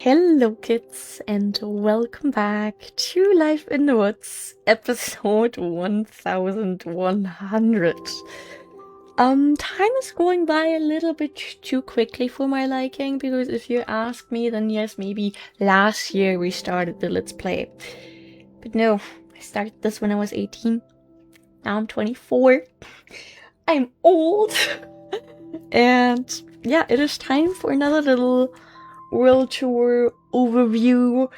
Hello kids and welcome back to Life in the Woods, episode 1100. Time is going by a little bit too quickly for my liking, because if you ask me, then yes, maybe last year we started the Let's Play. But no, I started this when I was 18. Now I'm 24. I'm old. And yeah, it is time for another little world tour overview.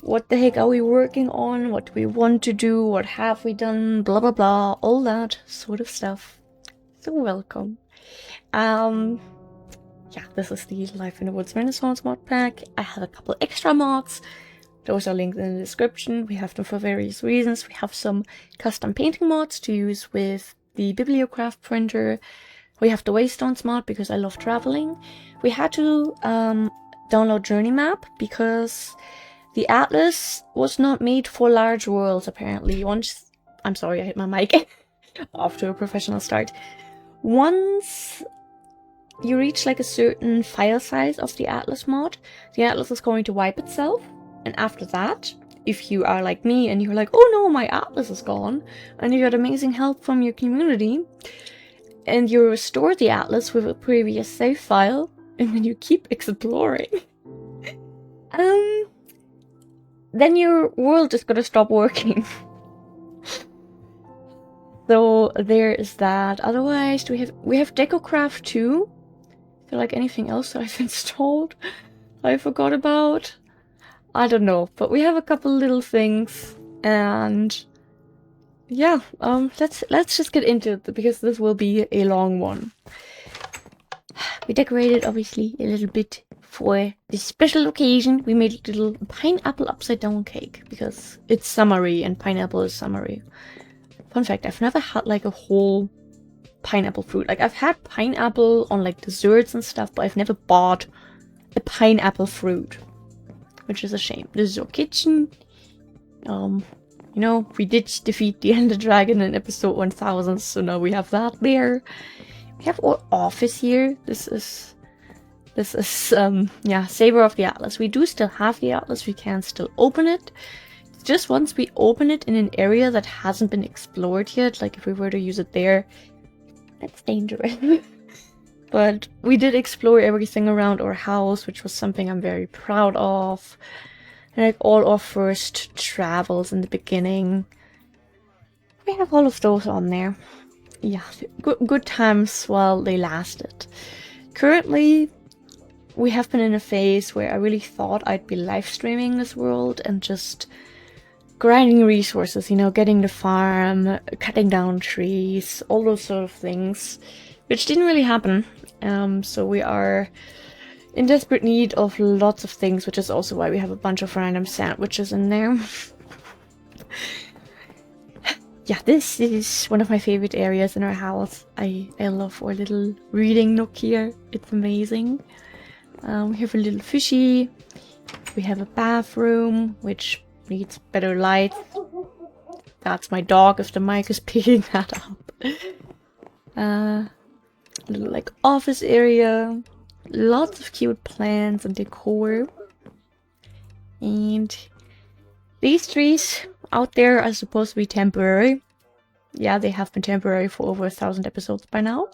What the heck are we working on? What do we want to do? What have we done? Blah blah blah, all that sort of stuff. So welcome. Yeah, this is the Life in the Woods Renaissance mod pack. I have a couple extra mods. Those are linked in the description. We have them for various reasons. We have some custom painting mods to use with the Bibliocraft printer. We have the Waystones mod because I love traveling. We had to download Journey Map because the Atlas was not made for large worlds, apparently. I'm sorry, I hit my mic. Off to a professional start. Once you reach like a certain file size of the Atlas mod, the Atlas is going to wipe itself. And after that, if you are like me and you're like, oh no, my Atlas is gone, and you got amazing help from your community, and you restore the Atlas with a previous save file, and then you keep exploring, then your world is gonna stop working. So there is that. Otherwise, we have DecoCraft 2. Is there like anything else that I've installed I forgot about? I don't know, but we have a couple little things, and yeah, let's just get into it, because this will be a long one. We decorated obviously a little bit for this special occasion. We made a little pineapple upside down cake because it's summery and pineapple is summery. Fun fact, I've never had like a whole pineapple fruit. Like I've had pineapple on like desserts and stuff, but I've never bought a pineapple fruit, which is a shame. This is our kitchen. You know, we did defeat the Ender Dragon in episode 1000, so now we have that there. We have our office here. This is yeah, Saber of the Atlas. We do still have the Atlas. We can still open it. It's just once we open it in an area that hasn't been explored yet, like if we were to use it there, that's dangerous. But we did explore everything around our house, which was something I'm very proud of. And like all our first travels in the beginning, we have all of those on there. Yeah, good times while they lasted. Currently, we have been in a phase where I really thought I'd be live streaming this world and just grinding resources, you know, getting the farm, cutting down trees, all those sort of things, which didn't really happen. So we are in desperate need of lots of things, which is also why we have a bunch of random sandwiches in there. Yeah, this is one of my favorite areas in our house. I love our little reading nook here. It's amazing. We have a little fishy. We have a bathroom, which needs better light. That's my dog if the mic is picking that up. Little like office area. Lots of cute plants and decor. And these trees out there are supposed to be temporary. Yeah, they have been temporary for over 1,000 episodes by now.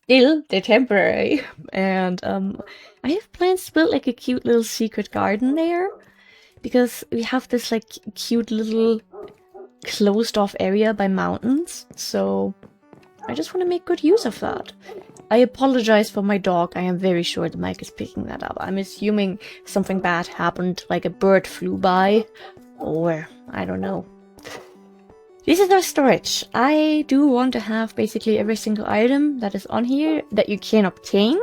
Still, they're temporary. And I have plans to build like a cute little secret garden there, because we have this like cute little closed off area by mountains. So I just want to make good use of that. I apologize for my dog. I am very sure the mic is picking that up. I'm assuming something bad happened, like a bird flew by, or I don't know. This is our storage. I do want to have basically every single item that is on here that you can obtain,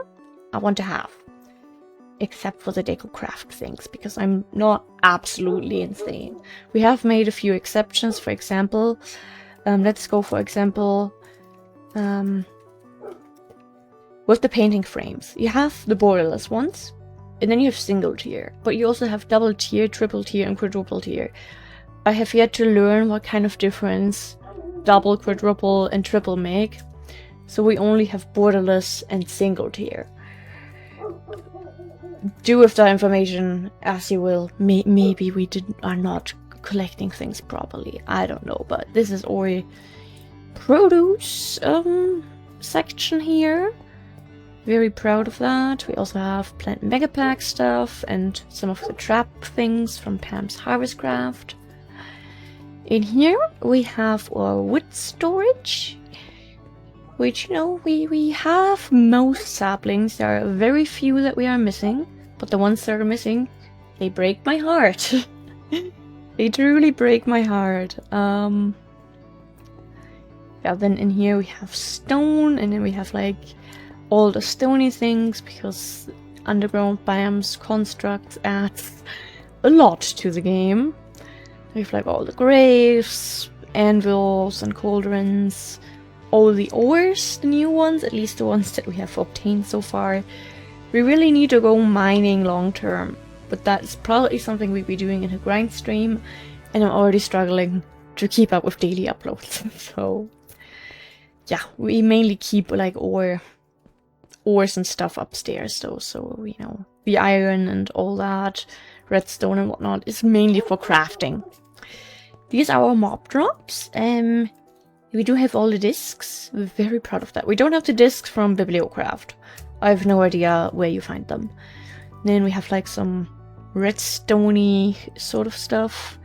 I want to have. Except for the DecoCraft things, because I'm not absolutely insane. We have made a few exceptions. For example, let's go for example, with the painting frames. You have the borderless ones, and then you have single tier, but you also have double tier, triple tier, and quadruple tier. I have yet to learn what kind of difference double, quadruple, and triple make, so we only have borderless and single tier. do with that information as you will. Maybe we are not collecting things properly. I don't know, but this is our produce section here. Very proud of that. We also have plant mega pack stuff and some of the trap things from Pam's Harvest Craft. In here we have our wood storage, which, you know, we have most saplings. There are very few that we are missing, but the ones that are missing, they break my heart. They truly break my heart. Yeah, then in here we have stone, and then we have like all the stony things, because underground biomes constructs adds a lot to the game. We have like all the graves, anvils and cauldrons, all the ores, the new ones, at least the ones that we have obtained so far. We really need to go mining long term, but that's probably something we'll be doing in a grind stream, and I'm already struggling to keep up with daily uploads. So yeah, we mainly keep like ores and stuff upstairs though, so you know, the iron and all that, redstone and whatnot, is mainly for crafting. These are our mob drops. We do have all the discs. We're very proud of that. We don't have the discs from Bibliocraft. I have no idea where you find them. Then we have like some redstone-y sort of stuff.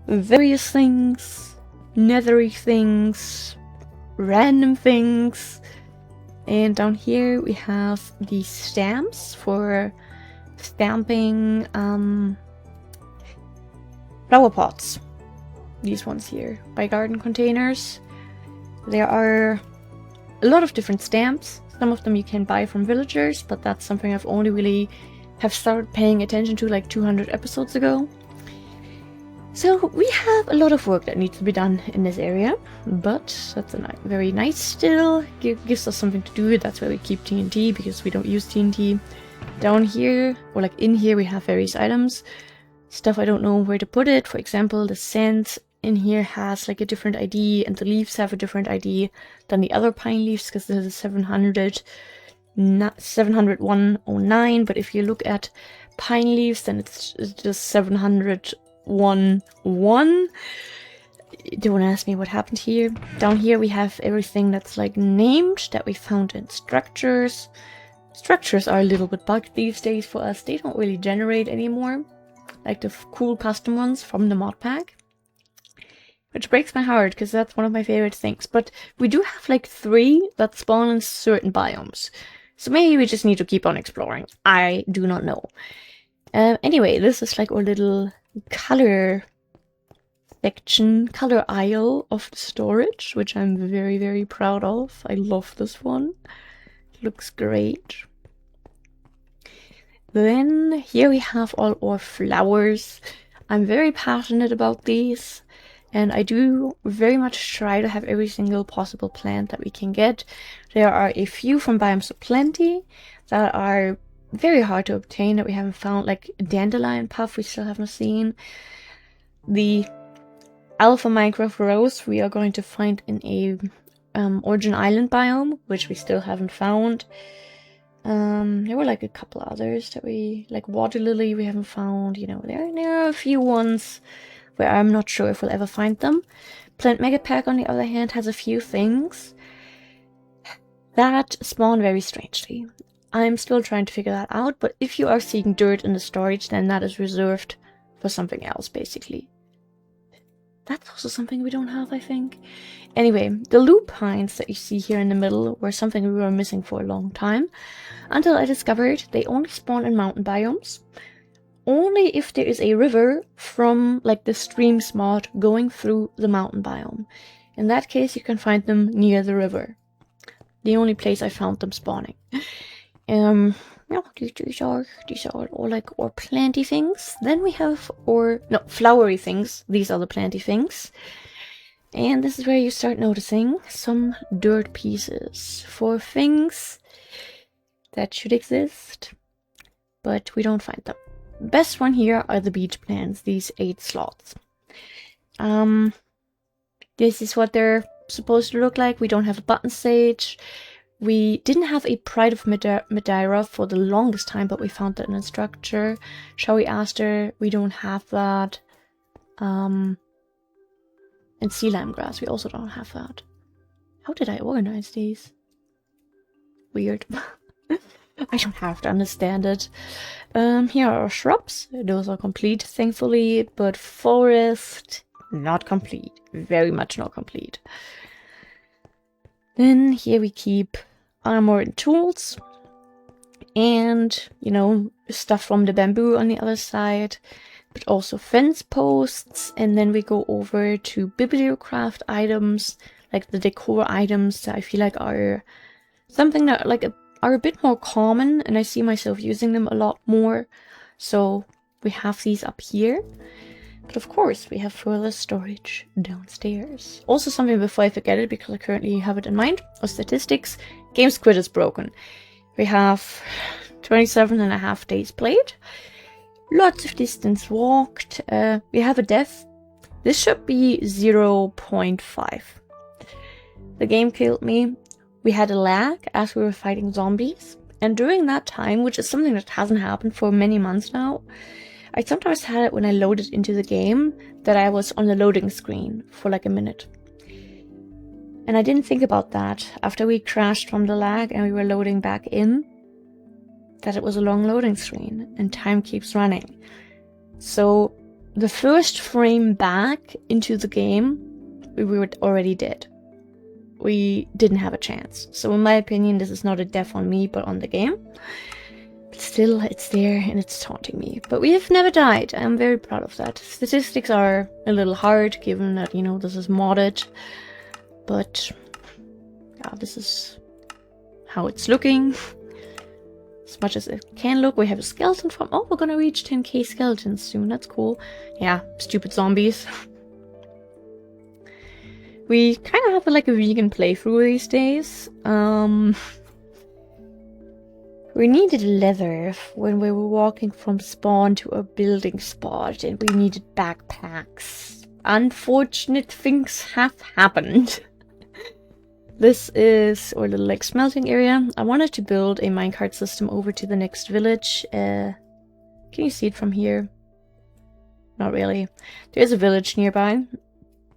Various things. Nethery things. Random things. And down here we have these stamps for stamping flower pots. These ones here, by garden containers. There are a lot of different stamps. Some of them you can buy from villagers, but that's something I've only really have started paying attention to like 200 episodes ago. So we have a lot of work that needs to be done in this area, but that's very nice still. Gives us something to do. That's why we keep TNT, because we don't use TNT. Down here, or like in here, we have various items. Stuff I don't know where to put it. For example, the sand in here has like a different ID, and the leaves have a different ID than the other pine leaves, because this is 70109, but if you look at pine leaves, then it's just 701.1. Don't ask me what happened here. Down here we have everything that's like named that we found in structures. Structures are a little bit bugged these days for us. They don't really generate anymore, like the cool custom ones from the mod pack. Which breaks my heart, because that's one of my favorite things. But we do have like 3 that spawn in certain biomes. So maybe we just need to keep on exploring. I do not know. Anyway, this is like our little color section, color aisle of the storage, which I'm very, very proud of. I love this one. It looks great. Then here we have all our flowers. I'm very passionate about these. And I do very much try to have every single possible plant that we can get. There are a few from Biomes of Plenty that are very hard to obtain that we haven't found, like dandelion puff we still haven't seen. The Alpha Minecraft Rose we are going to find in a Origin Island biome, which we still haven't found. There were like a couple others that we, like Water Lily we haven't found, you know, there are a few ones where I'm not sure if we'll ever find them. Plant Mega Pack, on the other hand, has a few things that spawn very strangely. I'm still trying to figure that out, but if you are seeing dirt in the storage, then that is reserved for something else, basically. That's also something we don't have, I think. Anyway, the lupines that you see here in the middle were something we were missing for a long time, until I discovered they only spawn in mountain biomes. Only if there is a river from like the streams mod going through the mountain biome. In that case, you can find them near the river. The only place I found them spawning. No, these are all like our planty things. Then we have flowery things. These are the planty things. And this is where you start noticing some dirt pieces for things that should exist, but we don't find them. Best one here are the beach plants, these 8 slots. This is what they're supposed to look like. We don't have a button stage. We didn't have a Pride of Madeira for the longest time, but we found that in a structure. Showy Aster, we don't have that. And Sea Lime Grass, we also don't have that. How did I organize these? Weird. I don't have to understand it. Here are our shrubs. Those are complete, thankfully, but forest, not complete. Very much not complete. Then here we keep armor and tools. And, you know, stuff from the bamboo on the other side. But also fence posts. And then we go over to bibliocraft items, like the decor items that I feel like are something that are a bit more common, and I see myself using them a lot more. So we have these up here. But of course, we have further storage downstairs. Also something before I forget it, because I currently have it in mind, or statistics. Game Squid is broken. We have 27.5 days played. Lots of distance walked. We have a death. This should be 0.5. The game killed me. We had a lag as we were fighting zombies. And during that time, which is something that hasn't happened for many months now, I sometimes had it when I loaded into the game that I was on the loading screen for like a minute. And I didn't think about that after we crashed from the lag and we were loading back in, that it was a long loading screen and time keeps running. So the first frame back into the game, we were already dead. We didn't have a chance. So in my opinion, this is not a death on me, but on the game. But still, it's there and it's taunting me. But we have never died. I'm very proud of that. Statistics are a little hard, given that, you know, this is modded. But, yeah, this is how it's looking. As much as it can look. We have a skeleton farm. Oh, we're gonna reach 10k skeletons soon. That's cool. Yeah, stupid zombies. We kind of have like a vegan playthrough these days. We needed leather when we were walking from spawn to a building spot, and we needed backpacks. Unfortunate things have happened. This is our little like smelting area. I wanted to build a minecart system over to the next village. Can you see it from here? Not really. There's a village nearby.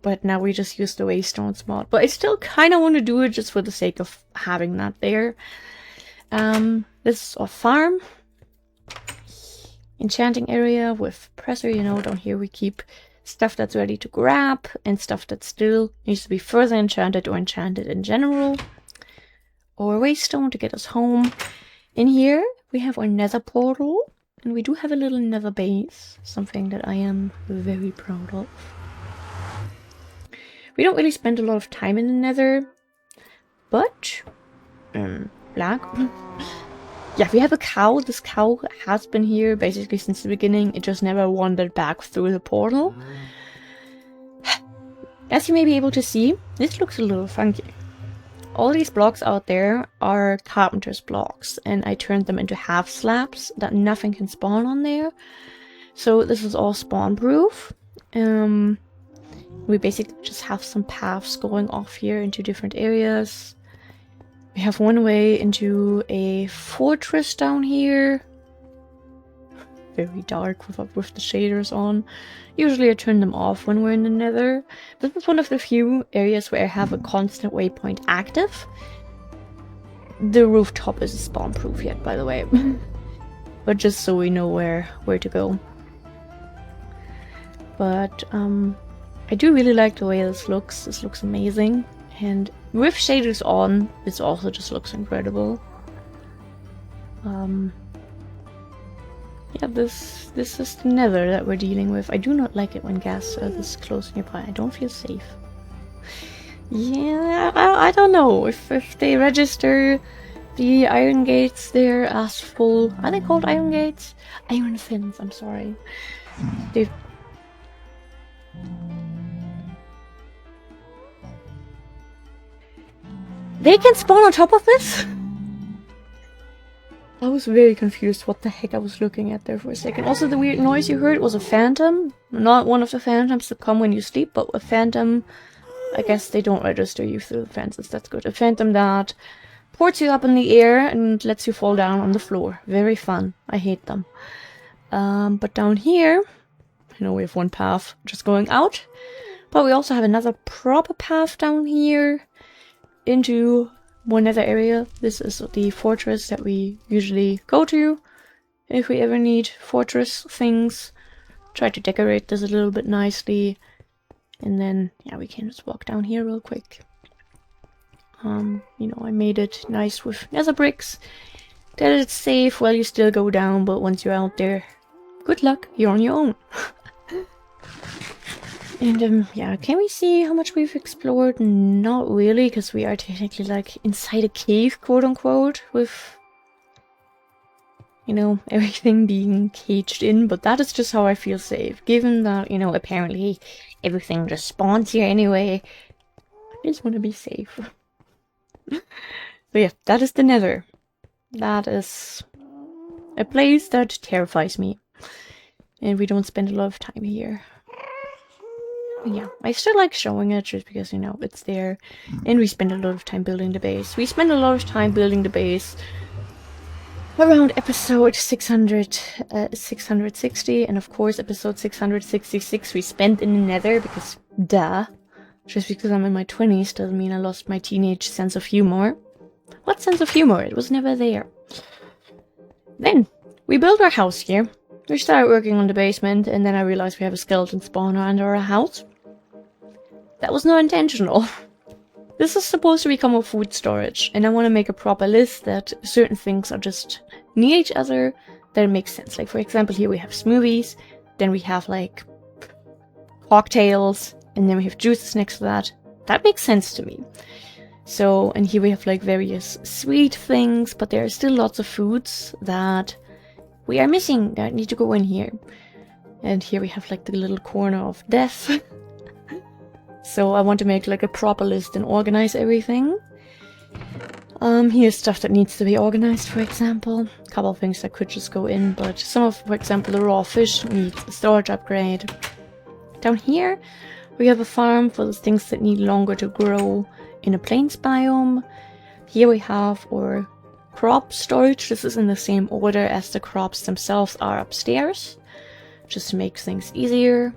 But now we just use the Waystones mod. But I still kind of want to do it just for the sake of having that there. This is our farm. Enchanting area with presser, you know, down here we keep stuff that's ready to grab and stuff that still needs to be further enchanted or enchanted in general. Or Waystone to get us home. In here we have our nether portal. And we do have a little nether base. Something that I am very proud of. We don't really spend a lot of time in the nether, but, lag. Yeah, we have a cow. This cow has been here basically since the beginning. It just never wandered back through the portal. As you may be able to see, this looks a little funky. All these blocks out there are carpenter's blocks, and I turned them into half slabs that nothing can spawn on there. So this is all spawn proof. We basically just have some paths going off here into different areas. We have one way into a fortress down here. Very dark with the shaders on. Usually I turn them off when we're in the nether. This is one of the few areas where I have a constant waypoint active. The rooftop isn't spawn proof yet, by the way. But just so we know where to go. But I do really like the way this looks. This looks amazing. And with shaders on, this also just looks incredible. Yeah, this is the nether that we're dealing with. I do not like it when gas are this close nearby. I don't feel safe. Yeah, I don't know. If they register the iron gates there as full... Are they called iron gates? Iron fins, I'm sorry. They can spawn on top of this? I was very confused what the heck I was looking at there for a second. Also, the weird noise you heard was a phantom. Not one of the phantoms that come when you sleep, but a phantom. I guess they don't register you through the fences. That's good. A phantom that ports you up in the air and lets you fall down on the floor. Very fun. I hate them. But down here, you know, we have one path just going out. But we also have another proper path down here into one other area. This is the fortress that we usually go to if we ever need fortress things. Try to decorate this a little bit nicely. And then, yeah, we can just walk down here real quick. You know, I made it nice with nether bricks. That it's safe while you still go down, but once you're out there, good luck, you're on your own. And, yeah, can we see how much we've explored? Not really, because we are technically, like, inside a cave, quote-unquote, with, you know, everything being caged in, but that is just how I feel safe. Given that, you know, apparently everything just spawns here anyway, I just want to be safe. So yeah, that is the Nether. That is a place that terrifies me. And we don't spend a lot of time here. Yeah, I still like showing it just because, you know, it's there. And we spend a lot of time building the base. We spend a lot of time building the base around episode 660. And of course, episode 666 we spent in the Nether because, duh. Just because I'm in my 20s doesn't mean I lost my teenage sense of humor. What sense of humor? It was never there. Then, we built our house here. We started working on the basement, and then I realized we have a skeleton spawner under our house. That was not intentional. This is supposed to become a food storage, and I want to make a proper list that certain things are just near each other, that it makes sense. Like, for example, here we have smoothies, then we have, like, cocktails, and then we have juices next to that. That makes sense to me. So, and here we have, like, various sweet things, but there are still lots of foods that we are missing that need to go in here. And here we have like the little corner of death. So I want to make like a proper list and organize everything. Here's stuff that needs to be organized, for example. A couple of things that could just go in, but some of, for example, the raw fish needs a storage upgrade. Down here, we have a farm for the things that need longer to grow in a plains biome. Here we have our crop storage. This is in the same order as the crops themselves are upstairs, just to make things easier.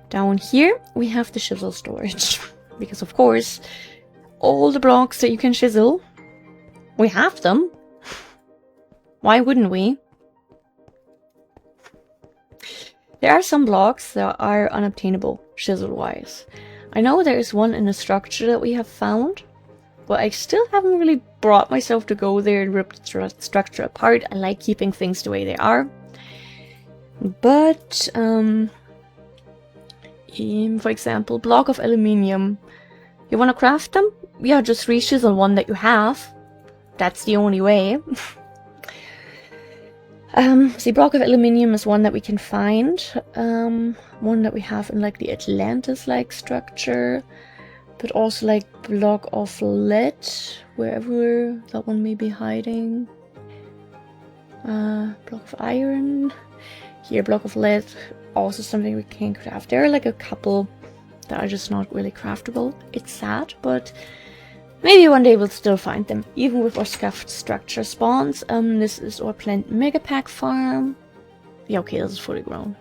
Down here we have the chisel storage, because of course all the blocks that you can chisel, we have them. Why wouldn't we? There are some blocks that are unobtainable chisel wise. I know there is one in a structure that we have found, but I still haven't really brought myself to go there and rip the structure apart. I like keeping things the way they are. But, for example, block of aluminium. You want to craft them? Yeah, just re-chisel one that you have. That's the only way. See, block of aluminium is one that we can find. One that we have in like the Atlantis-like structure. But also like block of lead, wherever that one may be hiding. Block of iron. Here, block of lead, also something we can craft. There are like a couple that are just not really craftable. It's sad, but maybe one day we'll still find them, even with our scuffed structure spawns. This is our plant megapack farm. Yeah, okay, this is fully grown.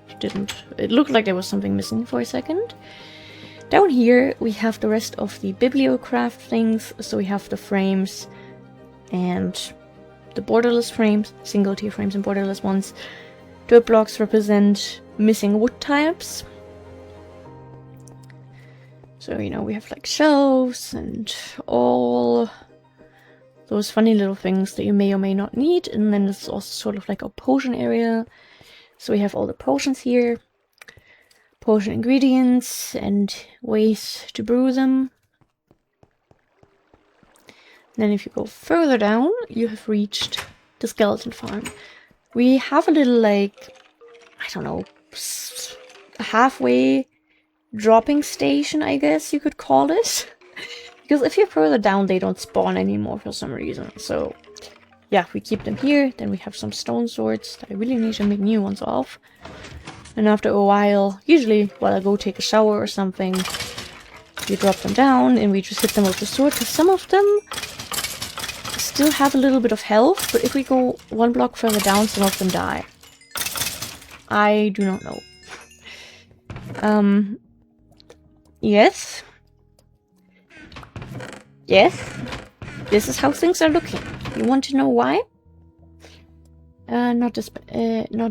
It looked like there was something missing for a second. Down here we have the rest of the bibliocraft things. So we have the frames and the borderless frames, single tier frames and borderless ones. Dirt blocks represent missing wood types. So, you know, we have like shelves and all those funny little things that you may or may not need. And then it's also sort of like a potion area. So we have all the potions here. Potion ingredients and ways to brew them. And then if you go further down, you have reached the skeleton farm. We have a little, like, I don't know, a halfway dropping station, I guess you could call it. Because if you're further down, they don't spawn anymore for some reason. So, yeah, we keep them here. Then we have some stone swords that I really need to make new ones of. And after a while, usually while I go take a shower or something, we drop them down and we just hit them with the sword. Because some of them still have a little bit of health, but if we go one block further down, some of them die. I do not know. Yes. Yes. This is how things are looking. You want to know why? Not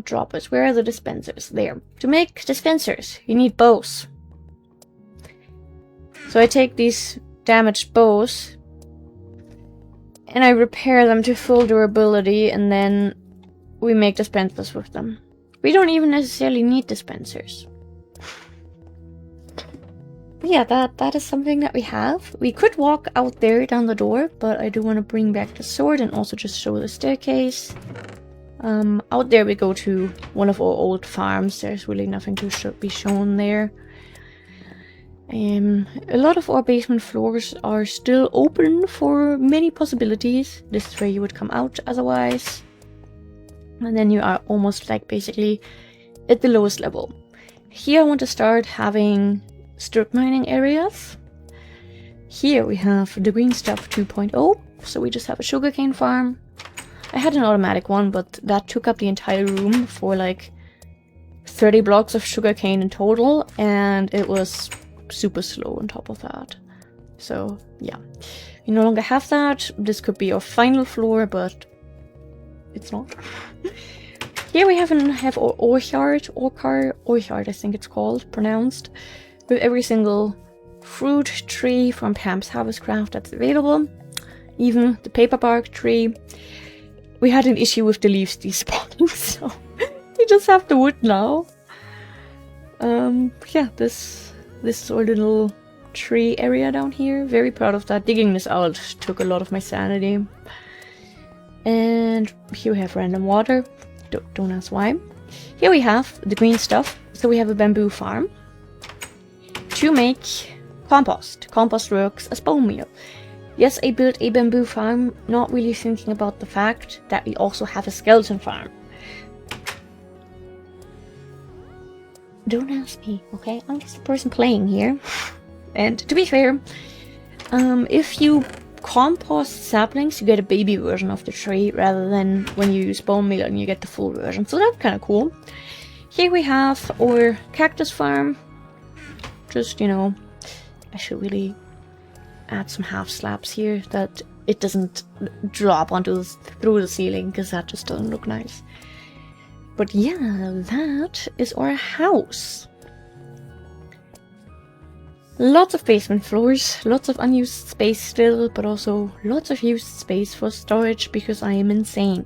droppers. Where are the dispensers? There. To make dispensers, you need bows. So I take these damaged bows and I repair them to full durability, and then we make dispensers with them. We don't even necessarily need dispensers. But yeah, that is something that we have. We could walk out there down the door, but I do want to bring back the sword and also just show the staircase. Out there we go to one of our old farms. There's really nothing to be shown there. A lot of our basement floors are still open for many possibilities. This is where you would come out otherwise. And then you are almost like basically at the lowest level. Here I want to start having strip mining areas. Here we have the green stuff 2.0. So we just have a sugarcane farm. I had an automatic one, but that took up the entire room for like 30 blocks of sugarcane in total, and it was super slow on top of that. So yeah, we no longer have that. This could be our final floor, but it's not. Here we have our orchard, I think it's called, pronounced, with every single fruit tree from Pam's Harvestcraft that's available, even the paper bark tree. We had an issue with the leaves despawning, so we just have the wood now. Yeah, this is our little tree area down here. Very proud of that. Digging this out took a lot of my sanity. And here we have random water. Don't ask why. Here we have the green stuff. So we have a bamboo farm to make compost. Compost works as bone meal. Yes, I built a bamboo farm, not really thinking about the fact that we also have a skeleton farm. Don't ask me, okay? I'm just a person playing here. And to be fair, if you compost saplings, you get a baby version of the tree, rather than when you use bone meal and you get the full version. So that's kind of cool. Here we have our cactus farm. Just, you know, I should really add some half slabs here that it doesn't drop through the ceiling, because that just doesn't look nice. But yeah, that is our house. Lots of basement floors, lots of unused space still, but also lots of used space for storage because I am insane.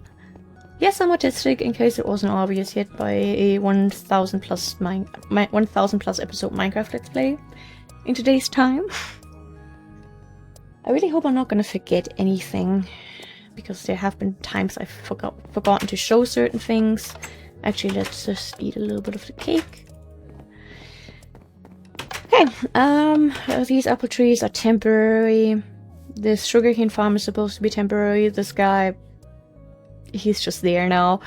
Yes, I'm autistic, in case it wasn't obvious yet by a 1000 plus episode Minecraft Let's Play in today's time. I really hope I'm not gonna forget anything, because there have been times I've forgotten to show certain things. Actually, let's just eat a little bit of the cake. Okay, these apple trees are temporary. This sugarcane farm is supposed to be temporary. This guy, he's just there now.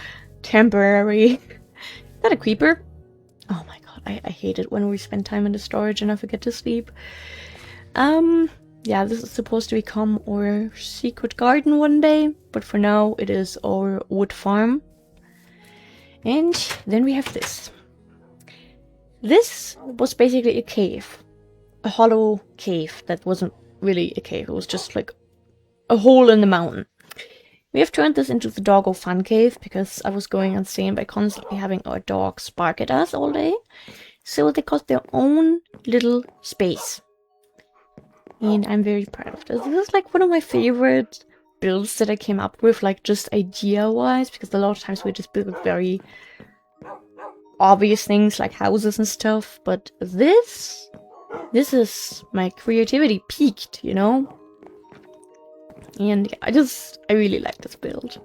Temporary. Is that a creeper? Oh my god, I hate it when we spend time in the storage and I forget to sleep. Yeah, this is supposed to become our secret garden one day, but for now it is our wood farm. And then we have this. This was basically a cave. A hollow cave that wasn't really a cave, it was just like a hole in the mountain. We have turned this into the doggo fun cave because I was going insane by constantly having our dogs bark at us all day. So they got their own little space. And I'm very proud of this. This is like one of my favorite builds that I came up with, like just idea-wise, because a lot of times we just build very obvious things like houses and stuff, but this is my creativity peaked, you know? And yeah, I really like this build.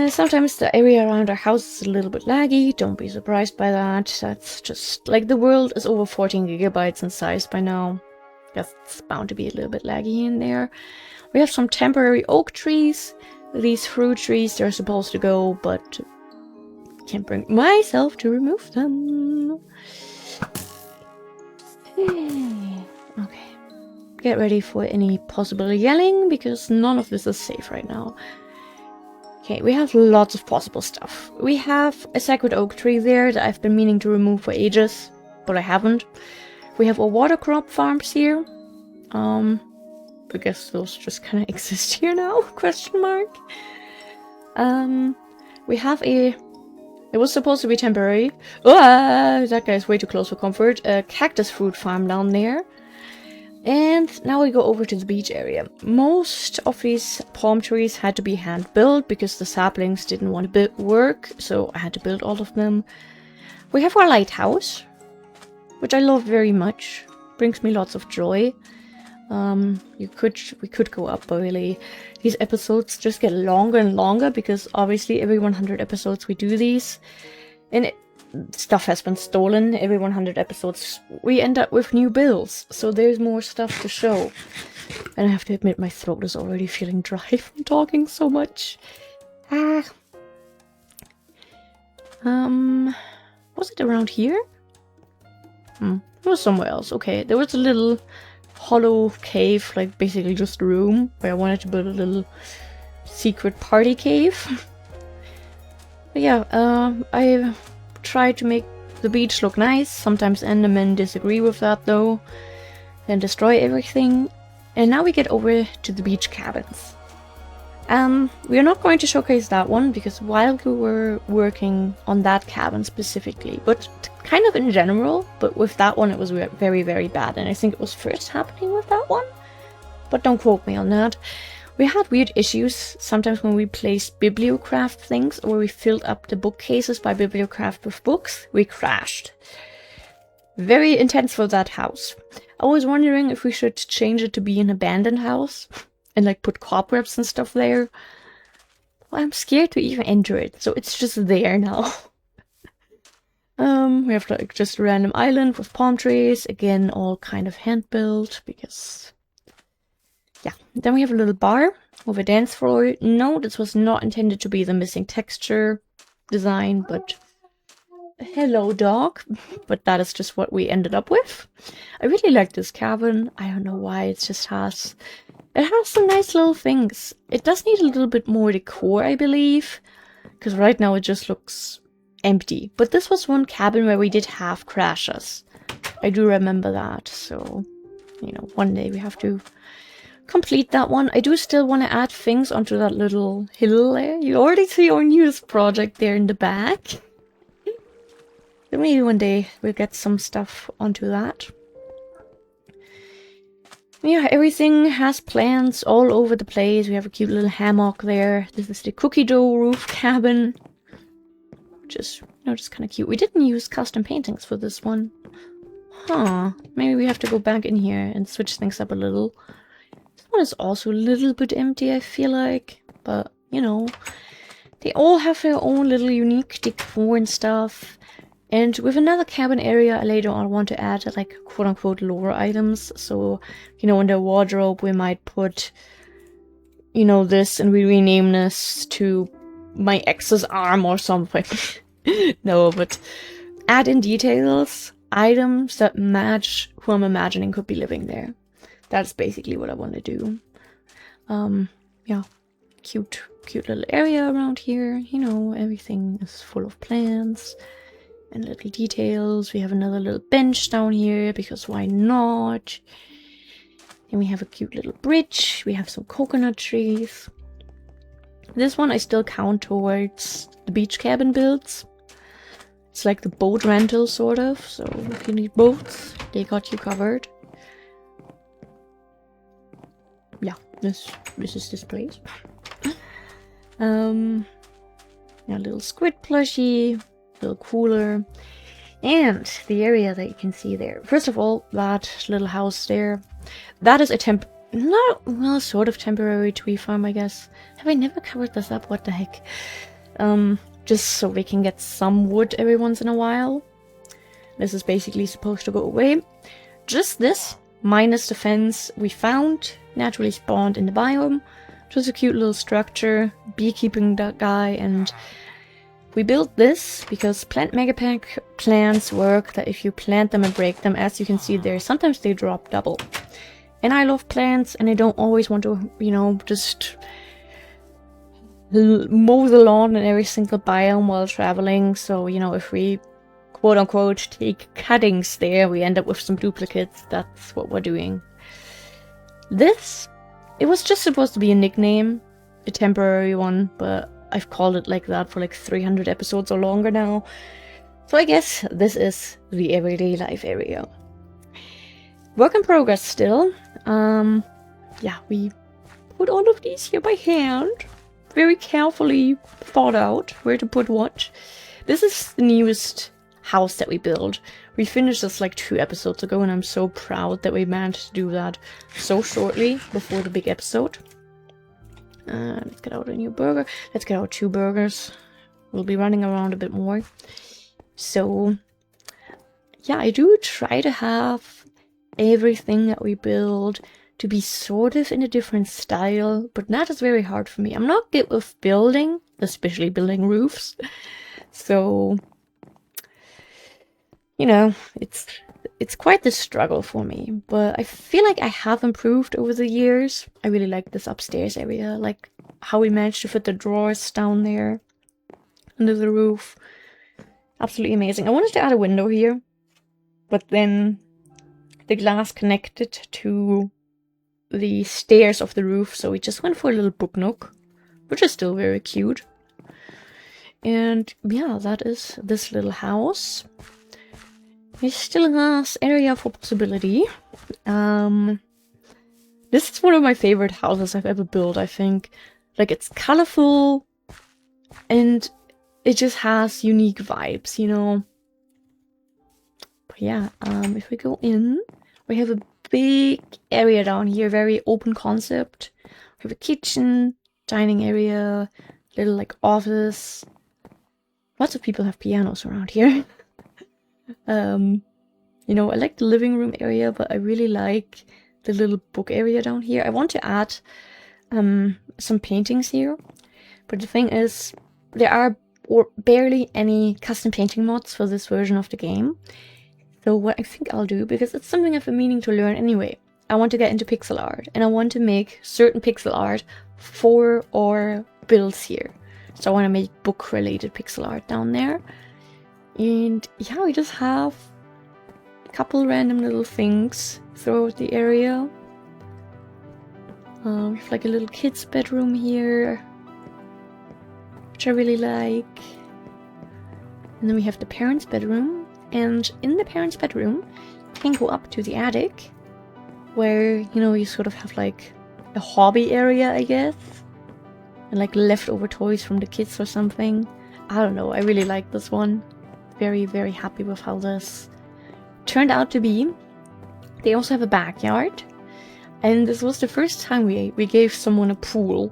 Sometimes the area around our house is a little bit laggy, don't be surprised by that. That's just, like, the world is over 14 gigabytes in size by now. That's bound to be a little bit laggy in there. We have some temporary oak trees. These fruit trees, they're supposed to go, but can't bring myself to remove them. Okay. get ready for any possible yelling, because none of this is safe right now. Okay, we have lots of possible stuff. We have a sacred oak tree there that I've been meaning to remove for ages, but I haven't. We have our water crop farms here. I guess those just kind of exist here now, question mark. We have it was supposed to be temporary. That guy's way too close for comfort. A cactus fruit farm down there. And now we go over to the beach area. Most of these palm trees had to be hand built because the saplings didn't want to work, so I had to build all of them. We have our lighthouse, which I love very much. Brings me lots of joy. We could go up, but really these episodes just get longer and longer because obviously every 100 episodes we do these, and stuff has been stolen. Every 100 episodes we end up with new builds, so there's more stuff to show. And I have to admit, my throat is already feeling dry from talking so much. Was it around here? It was somewhere else. Okay, there was a little hollow cave, like basically just a room, where I wanted to build a little secret party cave. But yeah, I tried to make the beach look nice. Sometimes Endermen disagree with that though, and destroy everything. And now we get over to the beach cabins. We are not going to showcase that one because while we were working on that cabin specifically, but kind of in general, but with that one it was very, very bad, and I think it was first happening with that one, but don't quote me on that. We had weird issues sometimes when we placed bibliocraft things, or we filled up the bookcases by bibliocraft with books. We crashed. Very intense for that house. I was wondering if we should change it to be an abandoned house and like put cobwebs and stuff there. Well, I'm scared to even enter it, so it's just there now. We have like just a random island with palm trees, again all kind of hand built because yeah. Then we have a little bar with a dance floor. No, this was not intended to be the missing texture design, but hello dog. But that is just what we ended up with. I really like this cabin. I don't know why, it has some nice little things. It does need a little bit more decor, I believe, because right now it just looks empty. But this was one cabin where we did have crashes. I do remember that, so you know, one day we have to complete that one. I do still want to add things onto that little hill there. You already see our newest project there in the back. So maybe one day we'll get some stuff onto that. Yeah, everything has plants all over the place. We have a cute little hammock there. This is the cookie dough roof cabin. Which is, you know, just kind of cute. We didn't use custom paintings for this one. Huh. Maybe we have to go back in here and switch things up a little. This one is also a little bit empty, I feel like. But, you know, they all have their own little unique decor and stuff. And with another cabin area, later on I want to add, like, quote-unquote lore items. So, you know, in the wardrobe we might put, you know, this, and we rename this to my ex's arm or something. No, but add in details, items that match who I'm imagining could be living there. That's basically what I want to do. Yeah, cute little area around here. You know, everything is full of plants and little details. We have another little bench down here because why not? Then we have a cute little bridge. We have some coconut trees. This one I still count towards the beach cabin builds. It's like the boat rental sort of, so if you need boats, they got you covered. Yeah, this is this place. Yeah, little squid plushie, little cooler, and the area that you can see there. First of all, that little house there, that is a sort of temporary tree farm, I guess. Have I never covered this up? What the heck? Just so we can get some wood every once in a while. This is basically supposed to go away. Just this, minus the fence we found, naturally spawned in the biome. Just a cute little structure, beekeeping guy, and we built this because plant megapack plants work that if you plant them and break them, as you can see there, sometimes they drop double. And I love plants, and I don't always want to, you know, just mow the lawn in every single biome while traveling. So, you know, if we quote unquote take cuttings there, we end up with some duplicates. That's what we're doing. This, it was just supposed to be a nickname, a temporary one, but I've called it like that for like 300 episodes or longer now. So I guess this is the everyday life area. Work in progress still. Yeah, we put all of these here by hand. Very carefully thought out where to put what. This is the newest house that we built. We finished this like 2 episodes ago, and I'm so proud that we managed to do that so shortly before the big episode. Let's get out a new burger. Let's get out 2 burgers. We'll be running around a bit more. So, yeah, I do try to have everything that we build to be sort of in a different style, but that is very hard for me. I'm not good with building, especially building roofs. So, you know, it's quite the struggle for me, but I feel like I have improved over the years. I really like this upstairs area, like how we managed to fit the drawers down there under the roof. Absolutely amazing. I wanted to add a window here, but then the glass connected to the stairs of the roof, so we just went for a little book nook, which is still very cute. And yeah, that is this little house. It still has area for possibility. This is one of my favorite houses I've ever built, I think. Like, it's colorful and it just has unique vibes, you know. But yeah, if we go in, we have a big area down here, very open concept. We have a kitchen, dining area, little like office. Lots of people have pianos around here. You know, I like the living room area, but I really like the little book area down here. I want to add some paintings here, but the thing is, there are barely any custom painting mods for this version of the game. So what I think I'll do, because it's something I've been meaning to learn anyway, I want to get into pixel art, and I want to make certain pixel art for our builds here. So I want to make book-related pixel art down there. And yeah, we just have a couple random little things throughout the area. We have like a little kid's bedroom here, which I really like. And then we have the parents' bedroom. And in the parents' bedroom, you can go up to the attic, where, you know, you sort of have like a hobby area, I guess. And like leftover toys from the kids or something. I don't know, I really like this one. Very, very happy with how this turned out to be. They also have a backyard. And this was the first time we gave someone a pool.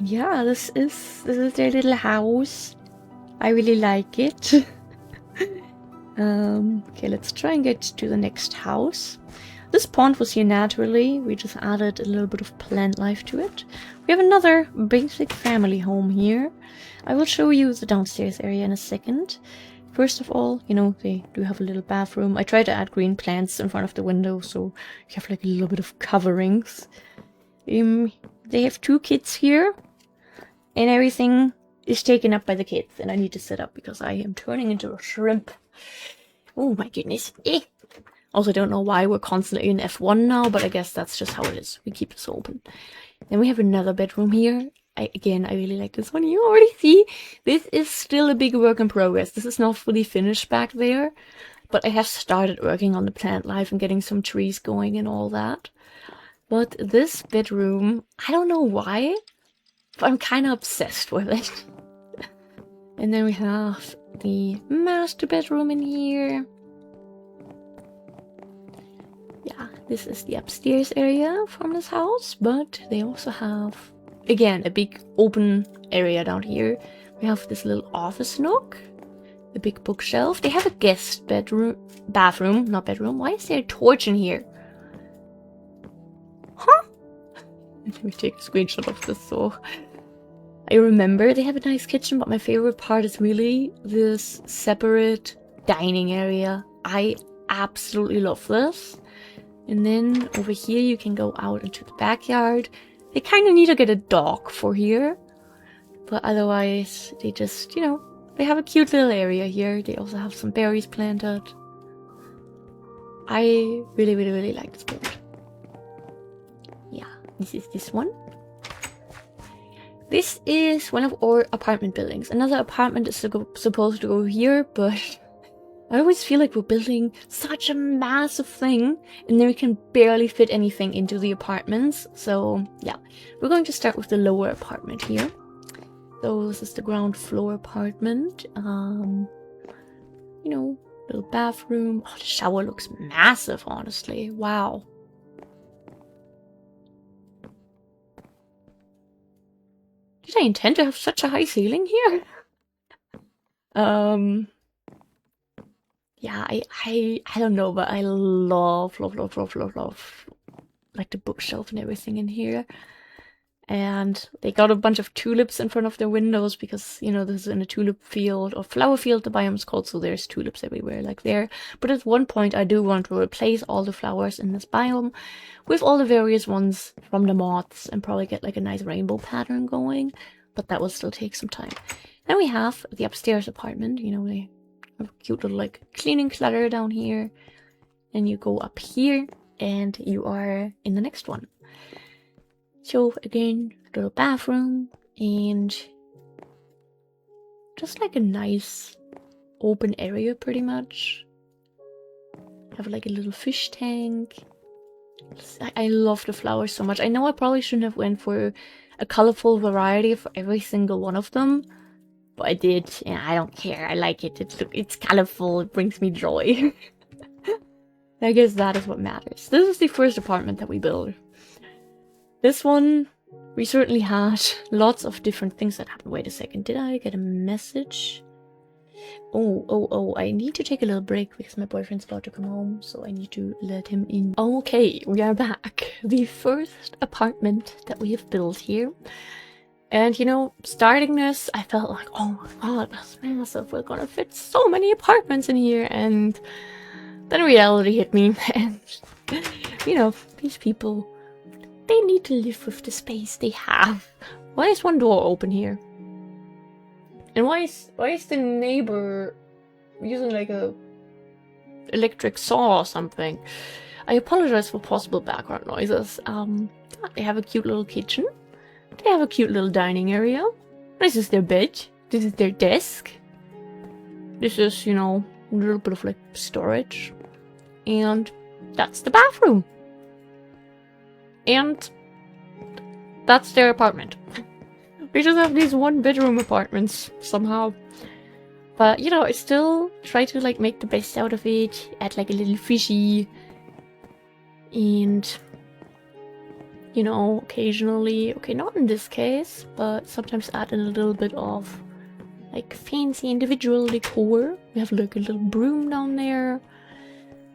Yeah, this is their little house. I really like it. Okay, let's try and get to the next house. This pond was here naturally. We just added a little bit of plant life to it. We have another basic family home here. I will show you the downstairs area in a second. First of all, you know, they do have a little bathroom. I try to add green plants in front of the window, so you have like a little bit of coverings. They have 2 kids here, and everything is taken up by the kids, and I need to sit up because I am turning into a shrimp. Oh my goodness. Also, I don't know why we're constantly in F1 now, but I guess that's just how it is. We keep this open. Then we have another bedroom here. Again, I really like this one. You already see, this is still a big work in progress. This is not fully finished back there, but I have started working on the plant life and getting some trees going and all that. But this bedroom, I don't know why, but I'm kind of obsessed with it. And then we have the master bedroom in here. Yeah, this is the upstairs area from this house, but they also have, again, a big open area down here. We have this little office nook, a big bookshelf. They have a guest bathroom, not bedroom. Why is there a torch in here? Huh? Let me take a screenshot of this so I remember. They have a nice kitchen, but my favorite part is really this separate dining area. I absolutely love this. And then over here you can go out into the backyard. They kind of need to get a dog for here. But otherwise, they just, you know, they have a cute little area here. They also have some berries planted. I really, really, really like this board. Yeah, this is this one. This is one of our apartment buildings. Another apartment is supposed to go here, but I always feel like we're building such a massive thing and then we can barely fit anything into the apartments. So yeah, we're going to start with the lower apartment here. So this is the ground floor apartment. You know, little bathroom. Oh, the shower looks massive, honestly. Wow. Did I intend to have such a high ceiling here? Yeah, I don't know, but I love like the bookshelf and everything in here. And they got a bunch of tulips in front of their windows because, you know, this is in a tulip field or flower field, the biome's called, so there's tulips everywhere like there. But at one point I do want to replace all the flowers in this biome with all the various ones from the moths and probably get like a nice rainbow pattern going, but that will still take some time. Then we have the upstairs apartment, you know, they have a cute little like cleaning clutter down here. And you go up here and you are in the next one. So again, little bathroom and just like a nice open area pretty much. Have like a little fish tank. I love the flowers so much. I know I probably shouldn't have went for a colorful variety for every single one of them, but I did. Yeah, I don't care. I like it. It's colorful. It brings me joy. I guess that is what matters. This is the first apartment that we built. This one, we certainly had lots of different things that happened. Wait a second, did I get a message? Oh, I need to take a little break because my boyfriend's about to come home, so I need to let him in. Okay, we are back. The first apartment that we have built here. And, you know, starting this, I felt like, oh my god, that's massive. We're gonna fit so many apartments in here. And then reality hit me. And, you know, these people, they need to live with the space they have. Why is one door open here? And why is the neighbor using like a electric saw or something? I apologize for possible background noises. They have a cute little kitchen. They have a cute little dining area. This is their bed. This is their desk. This is, you know, a little bit of like storage. And that's the bathroom. And that's their apartment. We just have these one-bedroom apartments somehow. But, you know, I still try to, like, make the best out of it. Add, like, a little fishy. And, you know, occasionally, okay, not in this case, but sometimes add in a little bit of, like, fancy individual decor. We have, like, a little broom down there.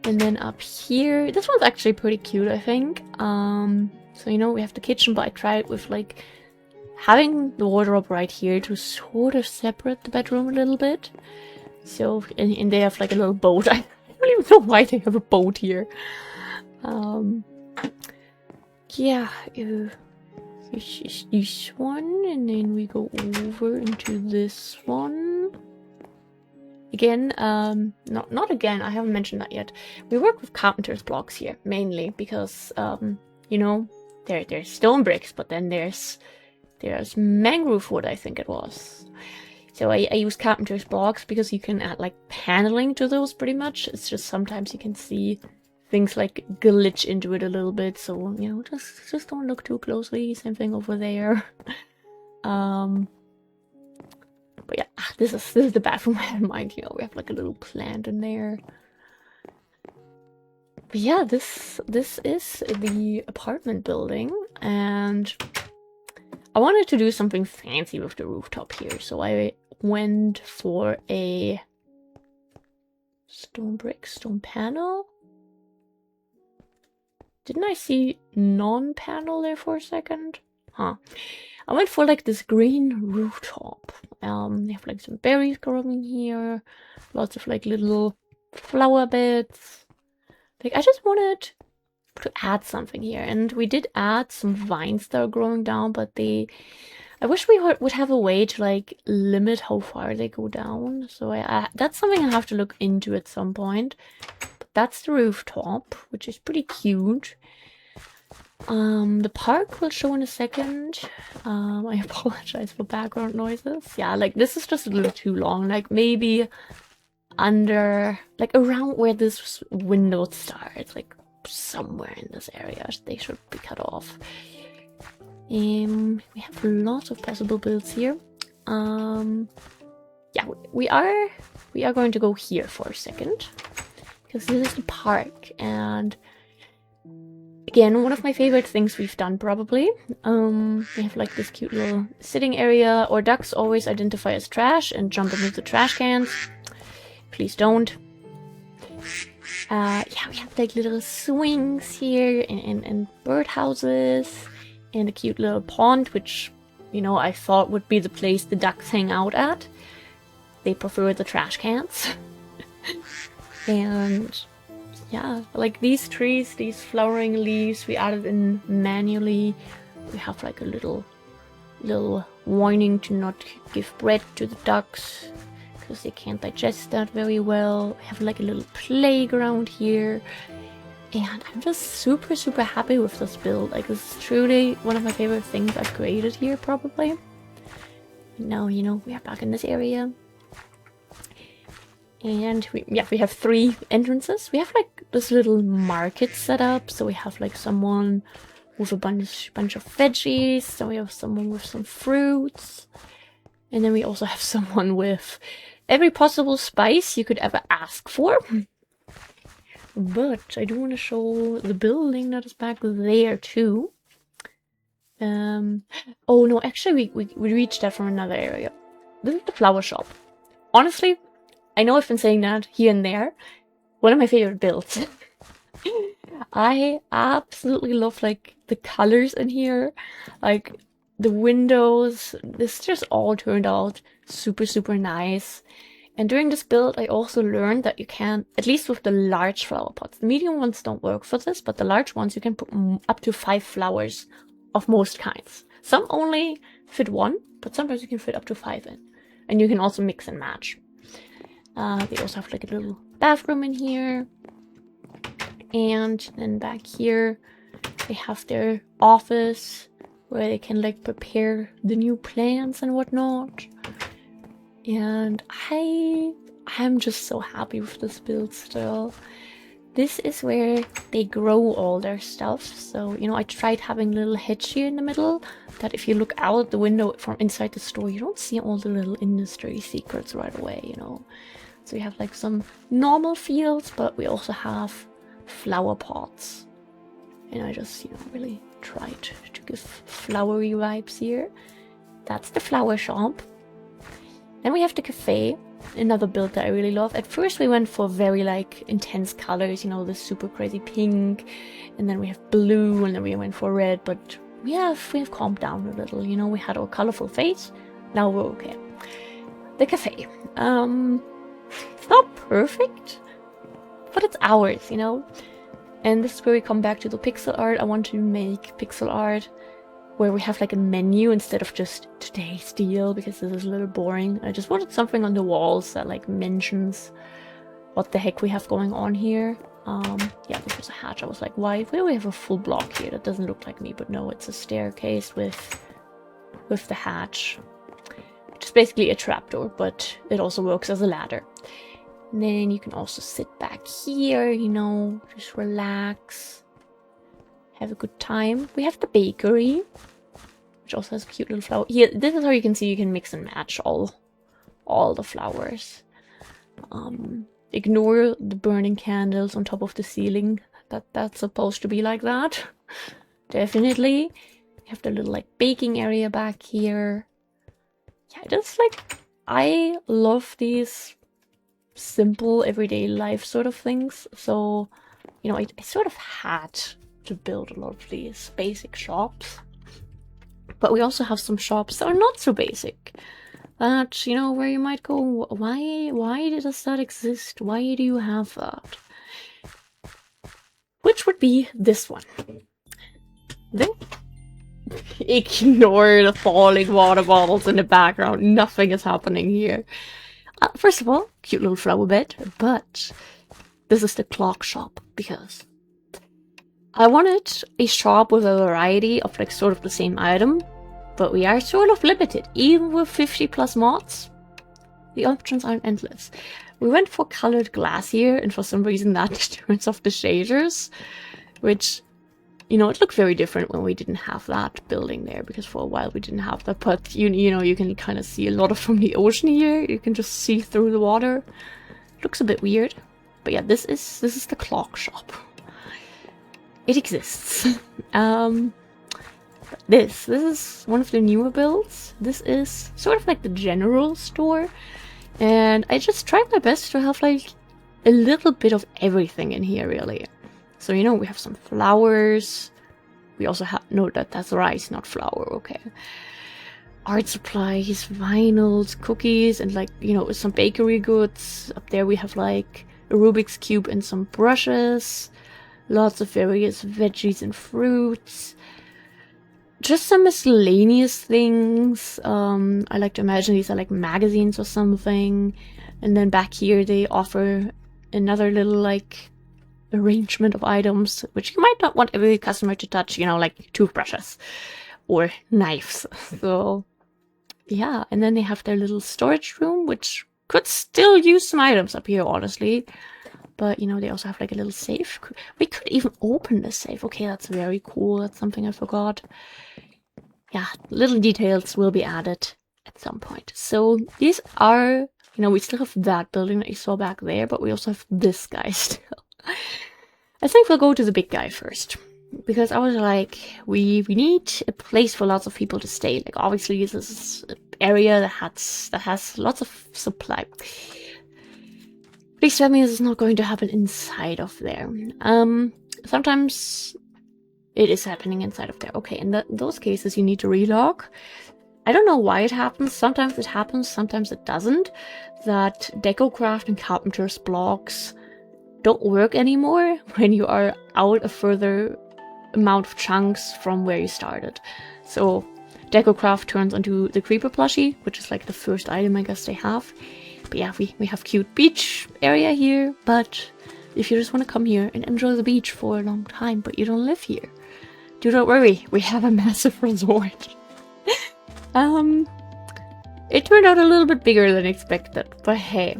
And then up here, this one's actually pretty cute, I think. So, you know, we have the kitchen, but I tried with, like, having the wardrobe right here to sort of separate the bedroom a little bit. So, and they have, like, a little boat. I don't even know why they have a boat here. Yeah, this is this one, and then we go over into this one. Again, not again, I haven't mentioned that yet. We work with carpenter's blocks here, mainly, because, you know, there's stone bricks, but then there's mangrove wood, I think it was. So I use carpenter's blocks because you can add, like, paneling to those, pretty much. It's just sometimes you can see things, like, glitch into it a little bit, so, you know, just don't look too closely. Same thing over there. But yeah, this is the bathroom I had in mind. You know, we have like a little plant in there. But yeah, this is the apartment building, and I wanted to do something fancy with the rooftop here, so I went for a stone brick, stone panel. Didn't I see non-panel there for a second? Huh. I went for like this green rooftop. They have like some berries growing here, lots of like little flower beds. Like, I just wanted to add something here. And we did add some vines that are growing down, but I wish we would have a way to like limit how far they go down. So that's something I have to look into at some point. But that's the rooftop, which is pretty cute. The park will show in a second. I apologize for background noises. Yeah, like this is just a little too long. Like maybe under, like around where this window starts, like somewhere in this area, they should be cut off. We have lots of possible builds here. Yeah, we are going to go here for a second because this is the park, and again, one of my favorite things we've done probably. We have like this cute little sitting area. Our ducks always identify as trash and jump into the trash cans. Please don't. Yeah, we have like little swings here and birdhouses and a cute little pond, which, you know, I thought would be the place the ducks hang out at. They prefer the trash cans. And yeah, like these trees, these flowering leaves, we added in manually. We have like a little warning to not give bread to the ducks because they can't digest that very well. We have like a little playground here. And I'm just super, super happy with this build. Like, this is truly one of my favorite things I've created here, probably. Now, you know, we are back in this area. And we have 3 entrances. We have like this little market set up. So we have like someone with a bunch of veggies. Then we have someone with some fruits. And then we also have someone with every possible spice you could ever ask for. But I do want to show the building that is back there too. Oh no, actually we reached that from another area. This is the flower shop. Honestly, I know I've been saying that here and there. One of my favorite builds. I absolutely love like the colors in here. Like the windows. This just all turned out super, super nice. And during this build, I also learned that you can, at least with the large flower pots, the medium ones don't work for this, but the large ones, you can put up to 5 flowers of most kinds. Some only fit 1, but sometimes you can fit up to 5 in. And you can also mix and match. They also have like a little bathroom in here. And then back here, they have their office where they can like prepare the new plants and whatnot. And I'm just so happy with this build still. This is where they grow all their stuff. So, you know, I tried having a little hedge here in the middle that if you look out the window from inside the store, you don't see all the little industry secrets right away, you know. So we have like some normal fields, but we also have flower pots. And I just, you know, really tried to give flowery vibes here. That's the flower shop. Then we have the cafe, another build that I really love. At first we went for very like intense colors, you know, this super crazy pink, and then we have blue, and then we went for red, but we have calmed down a little, you know, we had our colorful face, now we're okay. The cafe. It's not perfect, but it's ours, you know. And this is where we come back to the pixel art. I want to make pixel art where we have like a menu instead of just today's deal, because this is a little boring. I just wanted something on the walls that like mentions what the heck we have going on here. Yeah, this was a hatch. I was like, why do we have a full block here? That doesn't look like me, but no, it's a staircase with the hatch, which is basically a trapdoor, but it also works as a ladder. And then you can also sit back here, you know, just relax. Have a good time. We have the bakery, which also has a cute little flower. Here, this is how you can see you can mix and match all the flowers. Ignore the burning candles on top of the ceiling. That's supposed to be like that. Definitely. We have the little like baking area back here. Yeah, just like, I love these simple everyday life sort of things. So, you know, I sort of had to build a lot of these basic shops, but we also have some shops that are not so basic, that, you know, where you might go, why does that exist? Why do you have that? which would be this one. Then ignore the falling water bottles in the background. Nothing is happening here. First of all, cute little flower bed, but this is the clock shop because I wanted a shop with a variety of like sort of the same item, but we are sort of limited. Even with 50 plus mods, the options aren't endless. We went for colored glass here, and for some reason that turns off the shaders, which, you know, it looked very different when we didn't have that building there, because for a while we didn't have that, but you know, you can kind of see a lot of from the ocean here. You can just see through the water. It looks a bit weird. But yeah, this is the clock shop. It exists. This is one of the newer builds. This is sort of like the general store. And I just tried my best to have like a little bit of everything in here, really. So, you know, we have some flowers. We also have, no, that's rice, not flour, okay. Art supplies, vinyls, cookies, and like, you know, some bakery goods. Up there we have like a Rubik's Cube and some brushes. Lots of various veggies and fruits. Just some miscellaneous things. I like to imagine these are like magazines or something. And then back here they offer another little like arrangement of items, which you might not want every customer to touch, you know, like toothbrushes or knives. So yeah, and then they have their little storage room, which could still use some items up here, honestly. But, you know, they also have like a little safe. We could even open the safe. Okay, that's very cool. That's something I forgot. Yeah, little details will be added at some point. So these are, you know, we still have that building that you saw back there, but we also have this guy still. I think we'll go to the big guy first. Because I was like, we need a place for lots of people to stay. Like, obviously, this is an area that has lots of supply. Please tell me this is not going to happen inside of there. Sometimes it is happening inside of there. Okay, in those cases, you need to relog. I don't know why it happens. Sometimes it happens, sometimes it doesn't. That DecoCraft and Carpenter's blocks don't work anymore when you are out a further amount of chunks from where you started. So DecoCraft turns into the Creeper plushie, which is like the first item I guess they have. But yeah, we have cute beach area here, but if you just want to come here and enjoy the beach for a long time, but you don't live here, do not worry, we have a massive resort. It turned out a little bit bigger than expected, but hey.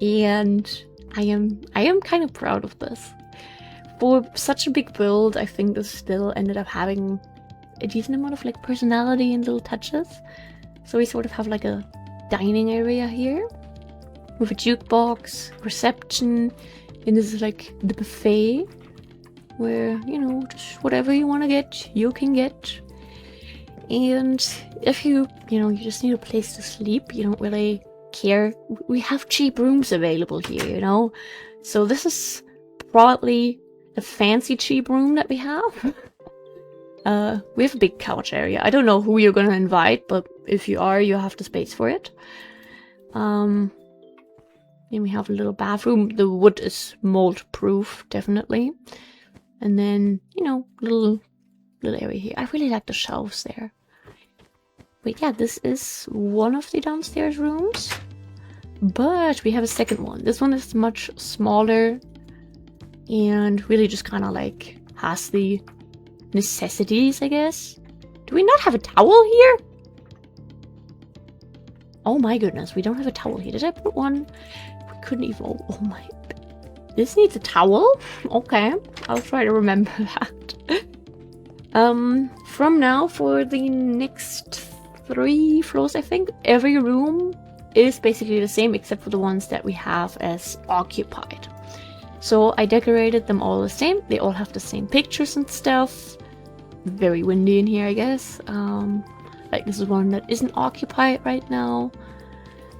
And I am kind of proud of this. For such a big build, I think this still ended up having a decent amount of like personality and little touches. So we sort of have like a dining area here with a jukebox, reception, and this is like the buffet where, you know, just whatever you want to get, you can get. And if you know, you just need a place to sleep, you don't really care. We have cheap rooms available here, you know. So this is probably a fancy cheap room that we have. We have a big couch area. I don't know who you're gonna invite, but if you are, you have the space for it. Then we have a little bathroom. The wood is mold proof, definitely. And then, you know, little area here. I really like the shelves there. But yeah, this is one of the downstairs rooms. But we have a second one. This one is much smaller and really just kind of like has the necessities, I guess. Do we not have a towel here? Oh my goodness, we don't have a towel here. Did I put one? We couldn't even. Oh my. This needs a towel? Okay, I'll try to remember that. From now for the next 3 floors, I think, every room is basically the same except for the ones that we have as occupied. So I decorated them all the same. They all have the same pictures and stuff. Very windy in here, I guess. Like this is one that isn't occupied right now.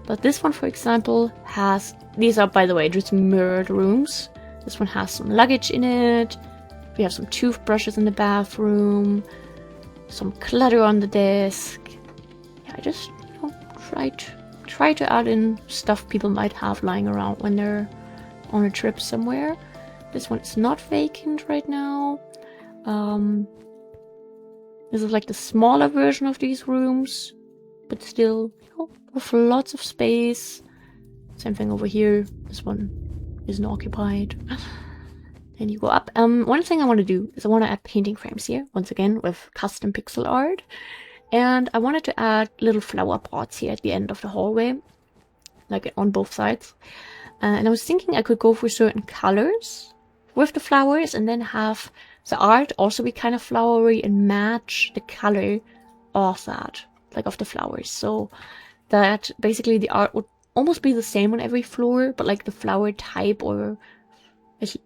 But this one, for example, has... These are, by the way, just mirrored rooms. This one has some luggage in it. We have some toothbrushes in the bathroom. Some clutter on the desk. Yeah, I just, you know, try to add in stuff people might have lying around when they're on a trip somewhere. This one is not vacant right now. This is like the smaller version of these rooms, but still, you know, with lots of space. Same thing over here. This one isn't occupied. Then you go up. One thing I want to do is I want to add painting frames here, once again, with custom pixel art. And I wanted to add little flower pots here at the end of the hallway, like on both sides. And I was thinking I could go for certain colors with the flowers and then have the art also be kind of flowery and match the color of that, like of the flowers. So that basically the art would almost be the same on every floor, but like the flower type, or,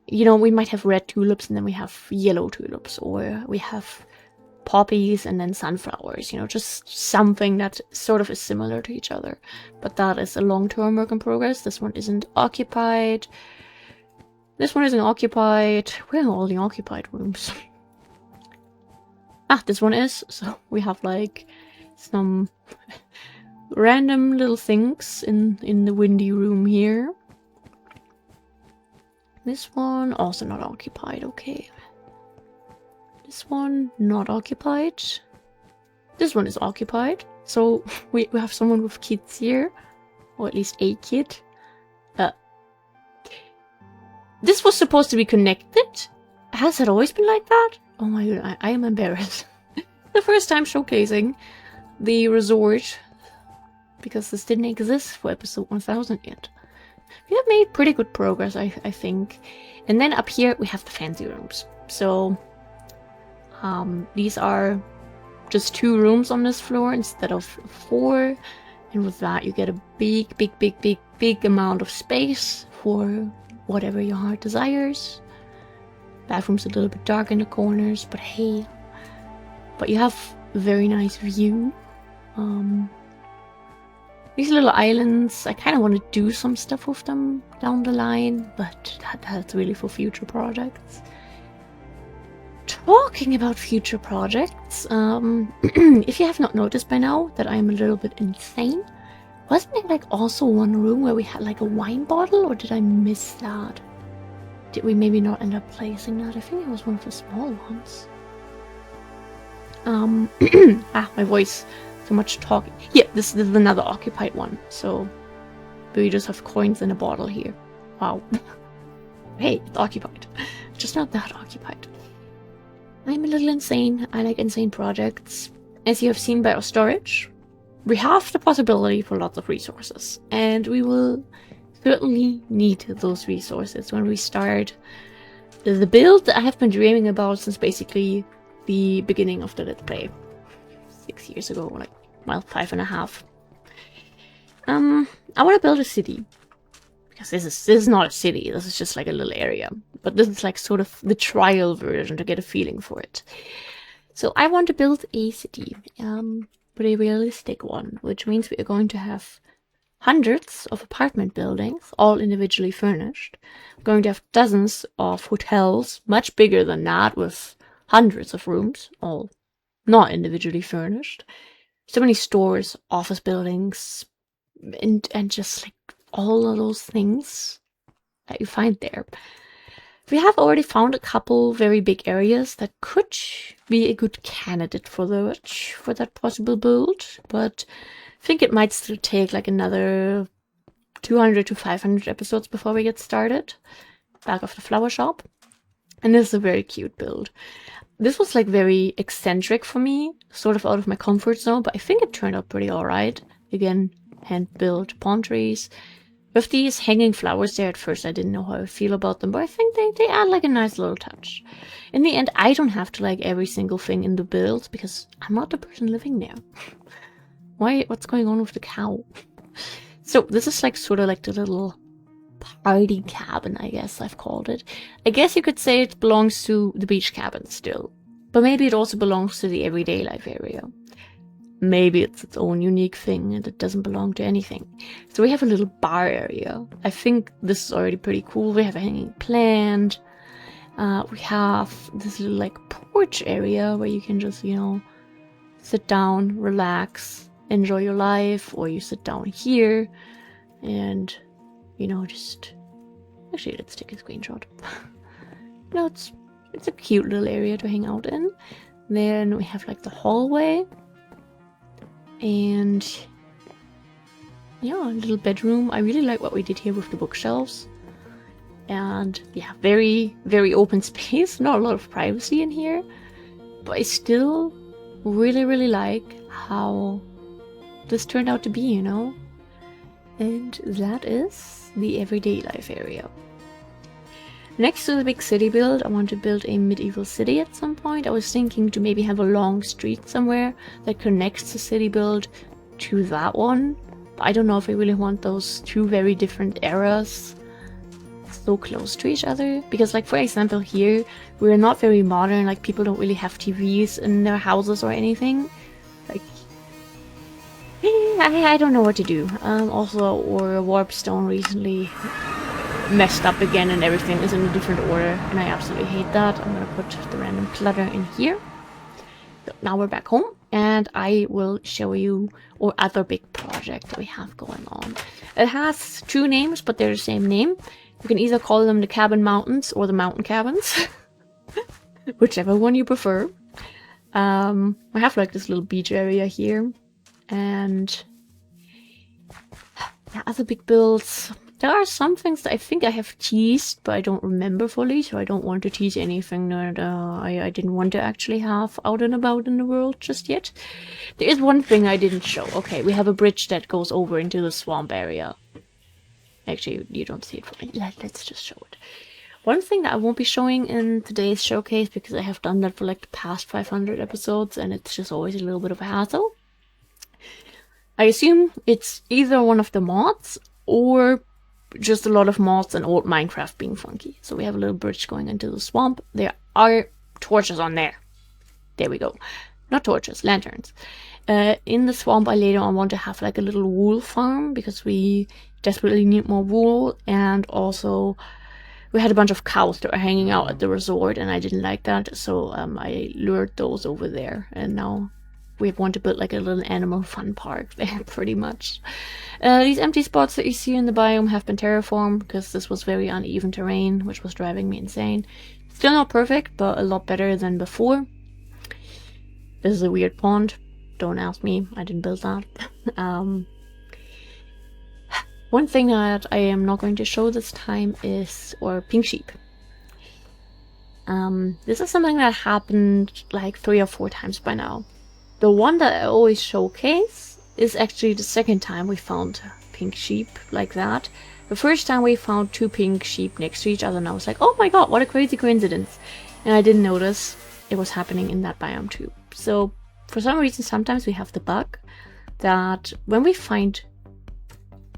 you know, we might have red tulips and then we have yellow tulips, or we have poppies and then sunflowers, you know, just something that sort of is similar to each other. But that is a long-term work in progress. This one isn't occupied. This one isn't occupied. Where are all the occupied rooms? Ah, this one is. So we have like some random little things in the windy room here. This one also not occupied. Okay. This one not occupied. This one is occupied. So we have someone with kids here, or at least a kid. This was supposed to be connected? Has it always been like that? Oh my god, I am embarrassed. The first time showcasing the resort, because this didn't exist for episode 1000 yet. We have made pretty good progress, I think. And then up here we have the fancy rooms. So these are just 2 rooms on this floor instead of 4. And with that you get a big amount of space for whatever your heart desires. Bathroom's a little bit dark in the corners, but hey. But you have a very nice view. These little islands, I kind of want to do some stuff with them down the line, but that's really for future projects. Talking about future projects, if you have not noticed by now that I'm a little bit insane, wasn't there like also one room where we had like a wine bottle, or did I miss that? Did we maybe not end up placing that? I think it was one of the small ones. My voice, so much talking. Yeah, this is another occupied one, so we just have coins in a bottle here. Wow. Hey, it's occupied. Just not that occupied. I'm a little insane. I like insane projects. As you have seen by our storage, we have the possibility for lots of resources, and we will certainly need those resources when we start the build that I have been dreaming about since basically the beginning of the Let's Play. 6 years ago, like, well, 5.5. I want to build a city. Because this is not a city, this is just like a little area. But this is like sort of the trial version to get a feeling for it. So I want to build a city. But a realistic one, which means we are going to have hundreds of apartment buildings, all individually furnished. We're going to have dozens of hotels, much bigger than that, with hundreds of rooms, all not individually furnished. So many stores, office buildings, and just like all of those things that you find there. We have already found a couple very big areas that could be a good candidate for that possible build, but I think it might still take like another 200 to 500 episodes before we get started. Back of the flower shop. And this is a very cute build. This was like very eccentric for me, sort of out of my comfort zone, but I think it turned out pretty alright. Again, hand-built palm trees. With these hanging flowers there, at first I didn't know how I feel about them, but I think they add like a nice little touch. In the end, I don't have to like every single thing in the build, because I'm not the person living there. What's going on with the cow? So this is like sort of like the little party cabin, I guess I've called it. I guess you could say it belongs to the beach cabin still, but maybe it also belongs to the everyday life area. Maybe it's its own unique thing and it doesn't belong to anything. So we have a little bar area. I think this is already pretty cool. We have a hanging plant. We have this little like porch area where you can just, you know, sit down, relax, enjoy your life, or you sit down here and, you know, just... Actually, let's take a screenshot. you know, it's a cute little area to hang out in. Then we have like the hallway. And yeah, a little bedroom. I really like what we did here with the bookshelves. And yeah, very, very open space. Not a lot of privacy in here. But I still really, really like how this turned out to be, you know? And that is the everyday life area. Next to the big city build, I want to build a medieval city at some point. I was thinking to maybe have a long street somewhere that connects the city build to that one. But I don't know if I really want those two very different eras so close to each other. Because like, for example, here, we're not very modern. Like, people don't really have TVs in their houses or anything. Like, I don't know what to do. Also, our warpstone recently messed up again and everything is in a different order, and I absolutely hate that. I'm gonna put the random clutter in here. So now we're back home, and I will show you our other big project that we have going on. It has two names, but they're the same name. You can either call them the Cabin Mountains or the Mountain Cabins. Whichever one you prefer. I have like this little beach area here, and yeah, other big builds. There are some things that I think I have teased, but I don't remember fully, so I don't want to tease anything that I didn't want to actually have out and about in the world just yet. There is one thing I didn't show. Okay, we have a bridge that goes over into the swamp area. Actually, you don't see it for me. Let's just show it. One thing that I won't be showing in today's showcase, because I have done that for like the past 500 episodes, and it's just always a little bit of a hassle. I assume it's either one of the mods, or just a lot of mods and old Minecraft being funky. So we have a little bridge going into the swamp. There are torches on there. There we go. Not torches, lanterns. In the swamp, I later on want to have like a little wool farm, because we desperately need more wool. And also, we had a bunch of cows that were hanging out at the resort, and I didn't like that. So I lured those over there, and now we want to build like a little animal fun park there, pretty much. These empty spots that you see in the biome have been terraformed, because this was very uneven terrain, which was driving me insane. Still not perfect, but a lot better than before. This is a weird pond. Don't ask me, I didn't build that. One thing that I am not going to show this time is our pink sheep. This is something that happened like 3 or 4 times by now. The one that I always showcase is actually the second time we found pink sheep like that. The first time we found 2 pink sheep next to each other, and I was like, oh my god, what a crazy coincidence. And I didn't notice it was happening in that biome too. So for some reason, sometimes we have the bug that when we find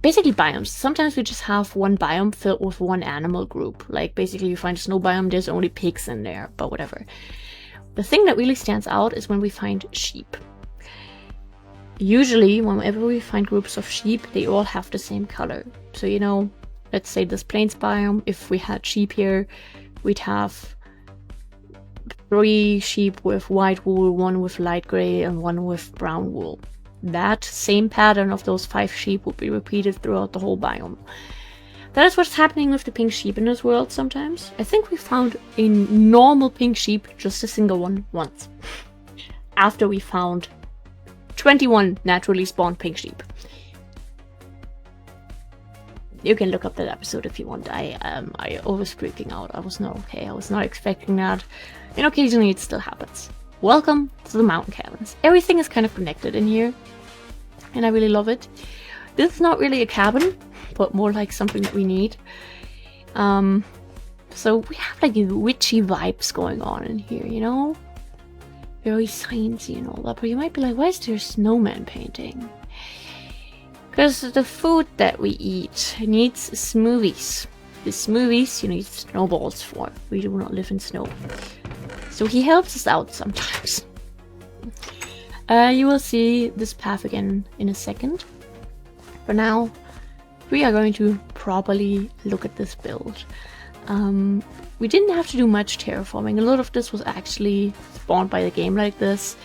basically biomes, sometimes we just have one biome filled with one animal group. Like basically you find a snow biome, there's only pigs in there, but whatever. The thing that really stands out is when we find sheep. Usually, whenever we find groups of sheep, they all have the same color. So, you know, let's say this plains biome, if we had sheep here, we'd have 3 sheep with white wool, 1 with light gray, and 1 with brown wool. That same pattern of those 5 sheep would be repeated throughout the whole biome. That is what's happening with the pink sheep in this world sometimes. I think we found a normal pink sheep, just a single one, once. After we found 21 naturally spawned pink sheep. You can look up that episode if you want. I was freaking out. I was not okay. I was not expecting that. And occasionally it still happens. Welcome to the mountain cabins. Everything is kind of connected in here. And I really love it. This is not really a cabin, but more like something that we need. So we have like witchy vibes going on in here, you know? Very sciencey and all that, but you might be like, why is there a snowman painting? Because the food that we eat needs smoothies. The smoothies you need snowballs for. We do not live in snow. So he helps us out sometimes. You will see this path again in a second. For now, we are going to properly look at this build. We didn't have to do much terraforming. A lot of this was actually spawned by the game like this.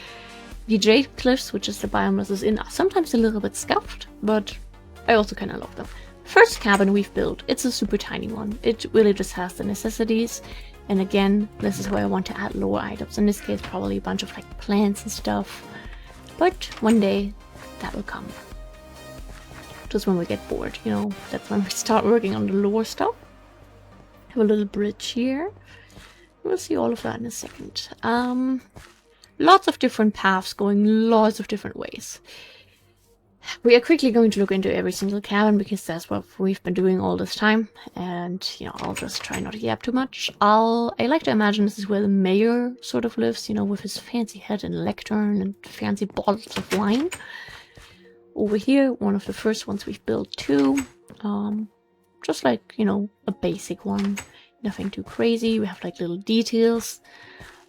The Jade Cliffs, which is the biome this is in, are sometimes a little bit scuffed, but I also kind of love them. First cabin we've built, it's a super tiny one. It really just has the necessities. And again, this is where I want to add lower items. In this case, probably a bunch of like plants and stuff. But one day that will come. Just when we get bored, you know, that's when we start working on the lower stuff. Have a little bridge here. We'll see all of that in a second. Lots of different paths going lots of different ways. We are quickly going to look into every single cabin because that's what we've been doing all this time. And, you know, I'll just try not to yap too much. I like to imagine this is where the mayor sort of lives, you know, with his fancy head and lectern and fancy bottles of wine. Over here, one of the first ones we've built too. Just like, you know, a basic one. Nothing too crazy. We have like little details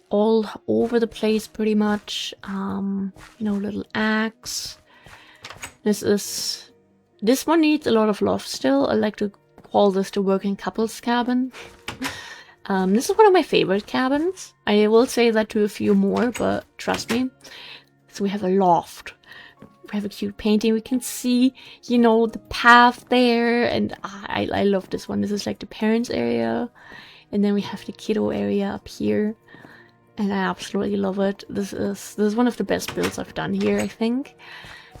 all over the place pretty much. You know, little axe. This one needs a lot of love still. I like to call this the working couples cabin. This is one of my favorite cabins. I will say that to a few more, but trust me. So we have a loft. We have a cute painting. We can see, you know, the path there, and I love this one. This is like the parents area, and then we have the kiddo area up here, and I absolutely love it. This is one of the best builds I've done here, I think.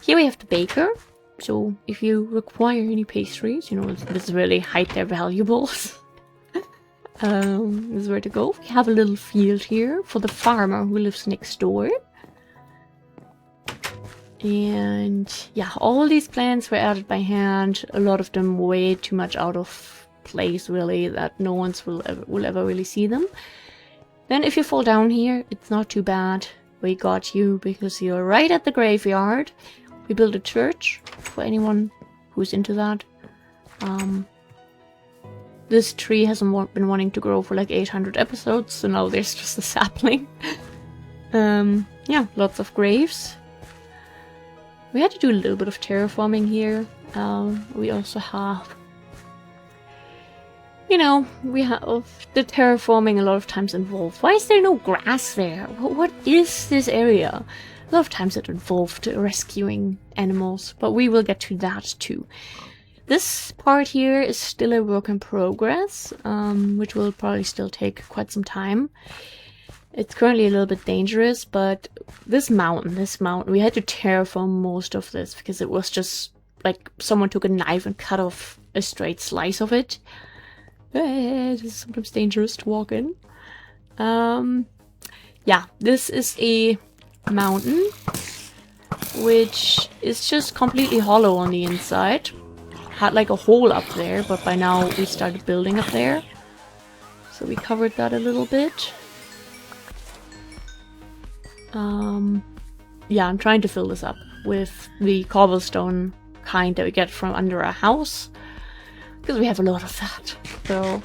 Here we have the baker, so if you require any pastries, you know, this really hide their valuables. This is where to go. We have a little field here for the farmer who lives next door. And yeah, all these plants were added by hand. A lot of them way too much out of place, really, that no one will ever really see them. Then if you fall down here, it's not too bad. We got you because you're right at the graveyard. We built a church for anyone who's into that. This tree hasn't been wanting to grow for like 800 episodes, so now there's just a sapling. Yeah, lots of graves. We had to do a little bit of terraforming here. We also have, you know, we have the terraforming a lot of times involved. Why is there no grass there? What is this area? A lot of times it involved rescuing animals, but we will get to that too. This part here is still a work in progress, which will probably still take quite some time. It's currently a little bit dangerous, but this mountain, we had to terraform most of this because it was just like someone took a knife and cut off a straight slice of it. It is sometimes dangerous to walk in. Yeah, this is a mountain which is just completely hollow on the inside. Had like a hole up there, but by now we started building up there. So we covered that a little bit. Yeah, I'm trying to fill this up with the cobblestone kind that we get from under our house, because we have a lot of that. So,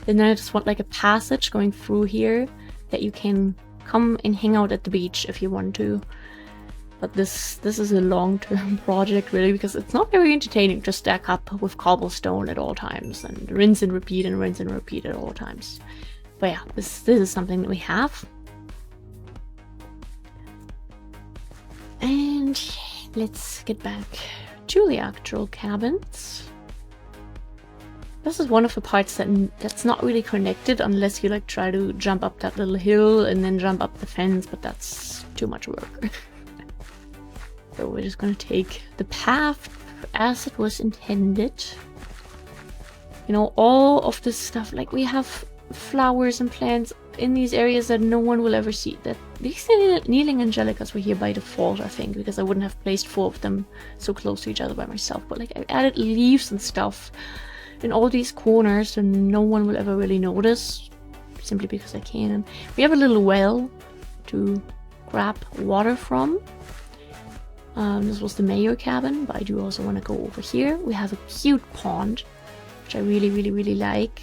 and then I just want like a passage going through here that you can come and hang out at the beach if you want to. But this is a long-term project really, because it's not very entertaining to stack up with cobblestone at all times and rinse and repeat at all times. But yeah, this is something that we have. And let's get back to the actual cabins. This is one of the parts that's not really connected unless you like try to jump up that little hill and then jump up the fence, but that's too much work. So we're just gonna take the path as it was intended. You know, all of this stuff, like we have flowers and plants in these areas that no one will ever see. That these kneeling angelicas were here by default, I think, because I wouldn't have placed 4 of them so close to each other by myself. But like I added leaves and stuff in all these corners, and no one will ever really notice, simply because I can. And we have a little well to grab water from. This was the mayor cabin, but I do also want to go over here. We have a cute pond, which I really like.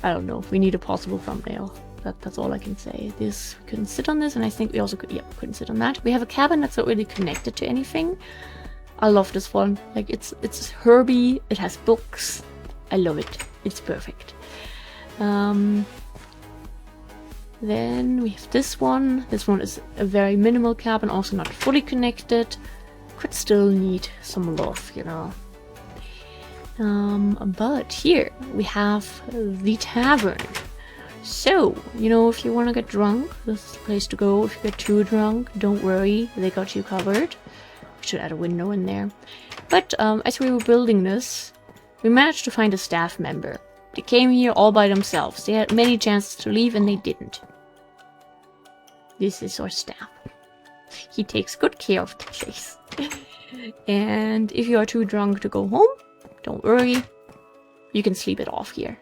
I don't know if we need a possible thumbnail. That's all I can say. We couldn't sit on this, and I think we also couldn't sit on that. We have a cabin that's not really connected to anything. I love this one. Like it's herby. It has books. I love it. It's perfect. Then we have this one. This one is a very minimal cabin, also not fully connected. Could still need some love, you know. But here we have the tavern. So, you know, if you want to get drunk, this is the place to go. If you get too drunk, don't worry, they got you covered. We should add a window in there. But as we were building this, we managed to find a staff member. They came here all by themselves. They had many chances to leave and they didn't. This is our staff. He takes good care of the place. And if you are too drunk to go home, don't worry, you can sleep it off here.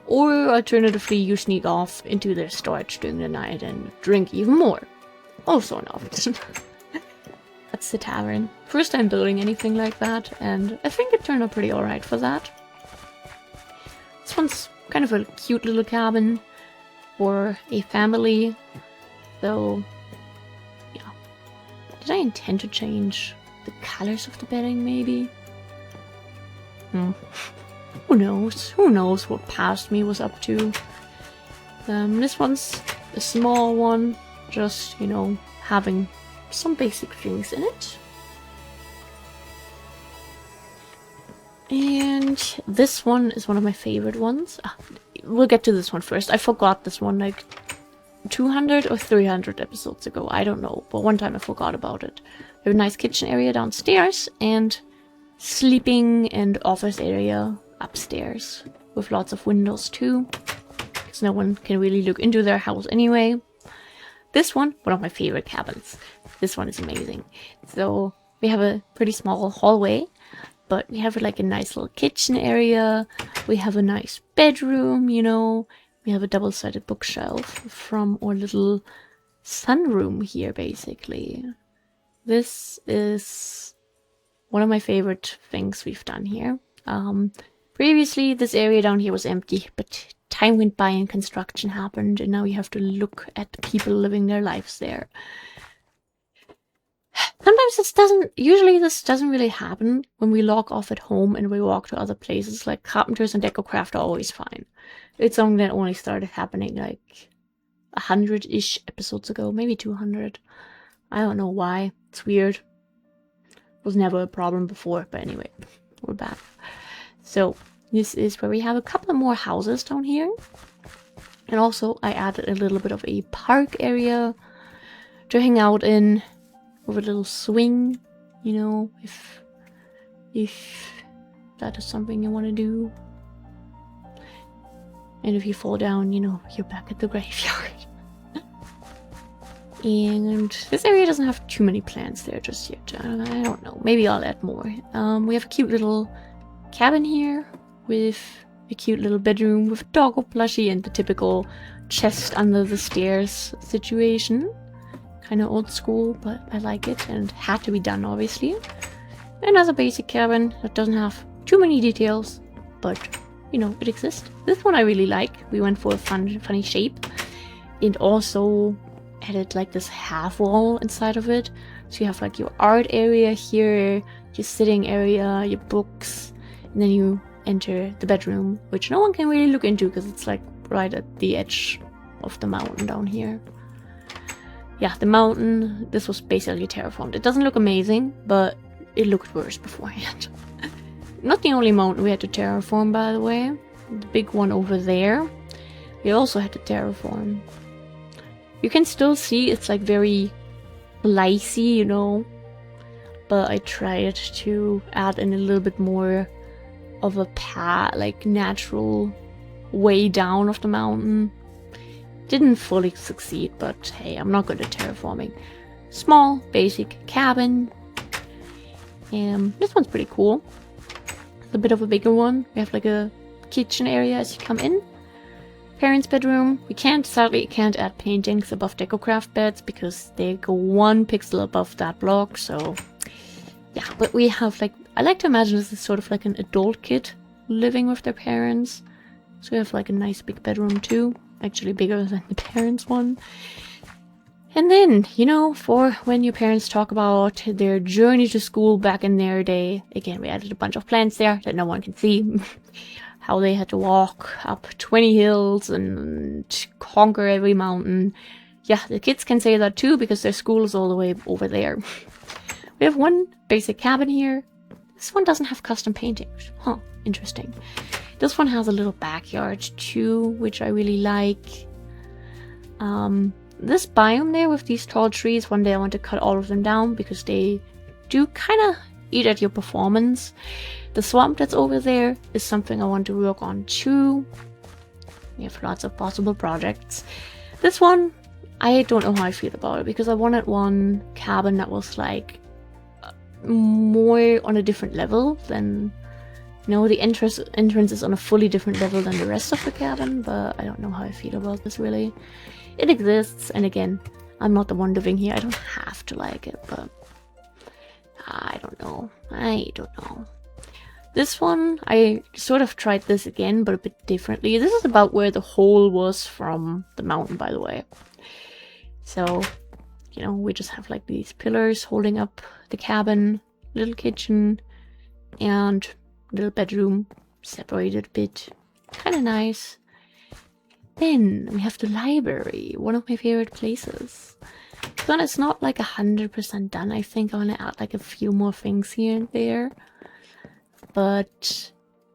Or alternatively, you sneak off into their storage during the night and drink even more. Also an option. That's the tavern. First time building anything like that, and I think it turned out pretty alright for that. This one's kind of a cute little cabin for a family. So, yeah. Did I intend to change the colors of the bedding, maybe? Who knows? Who knows what past me was up to? This one's a small one, just, you know, having some basic things in it. And this one is one of my favorite ones. We'll get to this one first. I forgot this one like 200 or 300 episodes ago. I don't know, but one time I forgot about it. We have a nice kitchen area downstairs and sleeping and office area upstairs with lots of windows too, because no one can really look into their house anyway. This one of my favorite cabins. This one is amazing. So we have a pretty small hallway, but we have like a nice little kitchen area. We have a nice bedroom, you know. We have a double-sided bookshelf from our little sunroom here, basically. This is one of my favorite things we've done here. Previously, this area down here was empty, but time went by and construction happened, and now you have to look at people living their lives there. Sometimes this doesn't really happen when we log off at home and we walk to other places. Like carpenters and decocraft are always fine. It's something that only started happening like 100-ish episodes ago, maybe 200. I don't know why. It's weird. It was never a problem before, but anyway, we're back. So this is where we have a couple more houses down here. And also I added a little bit of a park area to hang out in with a little swing, you know, if that is something you want to do. And if you fall down, you know, you're back at the graveyard. And this area doesn't have too many plants there just yet. I don't know. Maybe I'll add more. We have a cute little cabin here with a cute little bedroom with a doggo plushie and the typical chest under the stairs situation. Kind of old school, but I like it and had to be done, obviously. Another basic cabin that doesn't have too many details, but you know, it exists. This one I really like. We went for a funny shape and also added like this half wall inside of it. So you have like your art area here, your sitting area, your books, and then you enter the bedroom, which no one can really look into because it's like right at the edge of the mountain down here. Yeah, the mountain, this was basically terraformed. It doesn't look amazing, but it looked worse beforehand. Not the only mountain we had to terraform, by the way. The big one over there, we also had to terraform. You can still see it's like very icy, you know, but I tried to add in a little bit more of a path, like natural way down of the mountain. Didn't fully succeed, but hey, I'm not good at terraforming. Small, basic cabin. This one's pretty cool. It's a bit of a bigger one. We have like a kitchen area as you come in. Parents' bedroom. We sadly can't add paintings above decocraft beds because they go 1 pixel above that block, so yeah, but we have like, I like to imagine this is sort of like an adult kid living with their parents. So we have like a nice big bedroom too. Actually bigger than the parents' one. And then, you know, for when your parents talk about their journey to school back in their day, again, we added a bunch of plants there that no one can see. How they had to walk up 20 hills and conquer every mountain. Yeah, the kids can say that too because their school is all the way over there. We have one basic cabin here. This one doesn't have custom paintings. Huh, interesting. This one has a little backyard too, which I really like. This biome there with these tall trees, one day I want to cut all of them down because they do kind of eat at your performance. The swamp that's over there is something I want to work on too. We have lots of possible projects. This one, I don't know how I feel about it because I wanted one cabin that was like more on a different level than, you know, the entrance is on a fully different level than the rest of the cabin, but I don't know how I feel about this really. It exists, and again, I'm not the one living here. I don't have to like it, but I don't know. This one, I sort of tried this again, but a bit differently. This is about where the hole was from the mountain, by the way. So, you know, we just have like these pillars holding up the cabin, little kitchen, and little bedroom, separated a bit. Kind of nice. Then we have the library, one of my favorite places. But it's not like 100% done. I think I want to add like a few more things here and there. But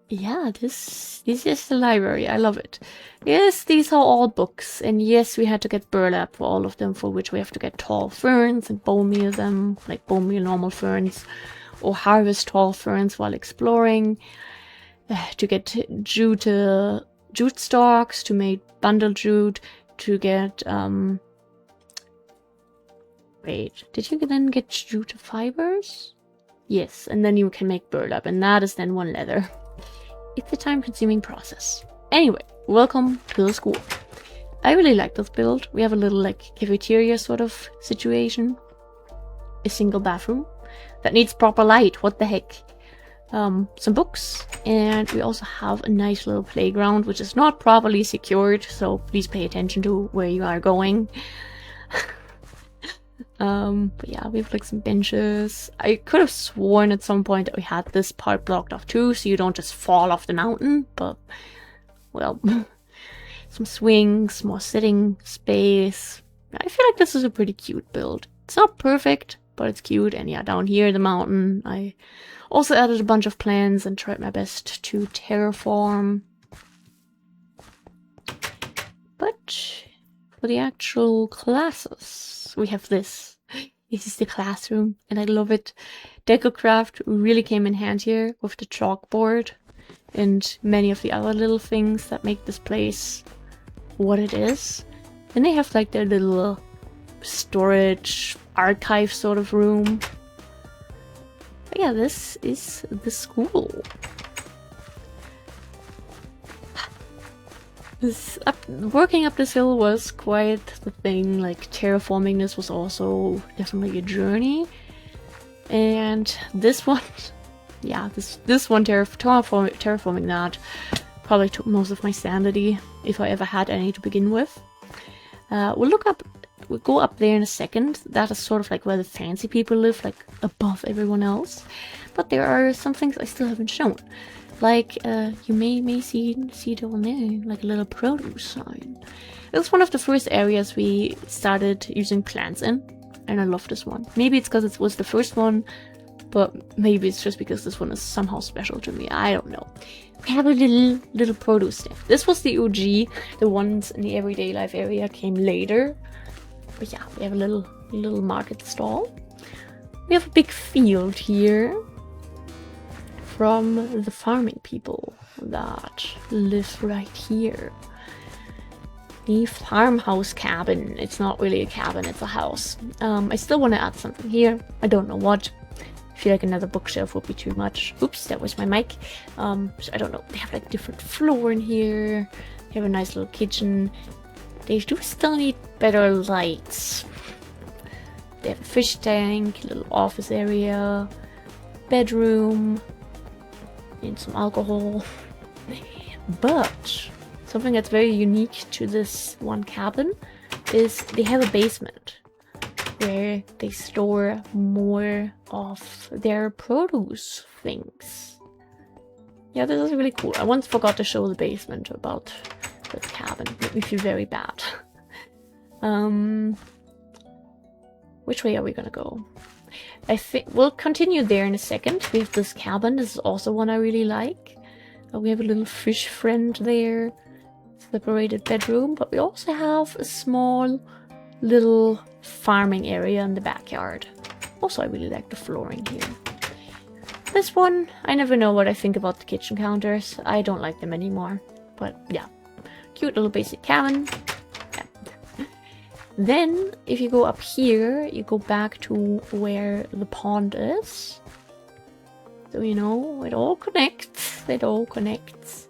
yeah, this is the library. I love it. Yes, these are all books. And yes, we had to get burlap for all of them, for which we have to get tall ferns and bone meal them, like bone meal normal ferns, or harvest tall ferns while exploring. To get jute stalks, to make bundle jute, to get wait, did you then get jute fibers? Yes, and then you can make burlap, and that is then one leather. It's a time-consuming process. Anyway, welcome to the school. I really like this build. We have a little like cafeteria sort of situation. A single bathroom that needs proper light. What the heck? Some books, and we also have a nice little playground which is not properly secured, so please pay attention to where you are going. But yeah, we have like some benches. I could have sworn at some point that we had this part blocked off too, so you don't just fall off the mountain, but well, some swings, more sitting space. I feel like this is a pretty cute build. It's not perfect, but it's cute. And yeah, down here, the mountain, I also added a bunch of plants and tried my best to terraform. But for the actual classes, we have this. This is the classroom, and I love it. DecoCraft really came in hand here with the chalkboard and many of the other little things that make this place what it is. And they have like their little storage archive sort of room. But yeah, this is the school. Working up this hill was quite the thing. Like terraforming this was also definitely a journey. And this one, yeah, this one terraforming that probably took most of my sanity, if I ever had any to begin with. We'll go up there in a second. That is sort of like where the fancy people live, like above everyone else. But there are some things I still haven't shown. Like, you may see down there, like a little produce sign. It was one of the first areas we started using plants in, and I love this one. Maybe it's because it was the first one, but maybe it's just because this one is somehow special to me. I don't know. We have a little produce stand. This was the OG. The ones in the everyday life area came later. But yeah, we have a little market stall. We have a big field here from the farming people that live right here. The farmhouse cabin. It's not really a cabin, it's a house. I still want to add something here. I don't know what. I feel like another bookshelf would be too much. Oops, that was my mic. So I don't know. They have like different floor in here. They have a nice little kitchen. They do still need better lights. They have a fish tank, little office area, bedroom, and some alcohol. But something that's very unique to this one cabin is they have a basement where they store more of their produce things. Yeah, this is really cool. I once forgot to show the basement about this cabin. It made me feel very bad. Which way are we gonna go? I think we'll continue there in a second. We have this cabin. This is also one I really like. We have a little fish friend there. Separated bedroom. But we also have a small little farming area in the backyard. Also, I really like the flooring here. This one, I never know what I think about the kitchen counters. I don't like them anymore. But yeah, cute little basic cabin. Yeah. Then, if you go up here, you go back to where the pond is. So, you know, it all connects. It all connects.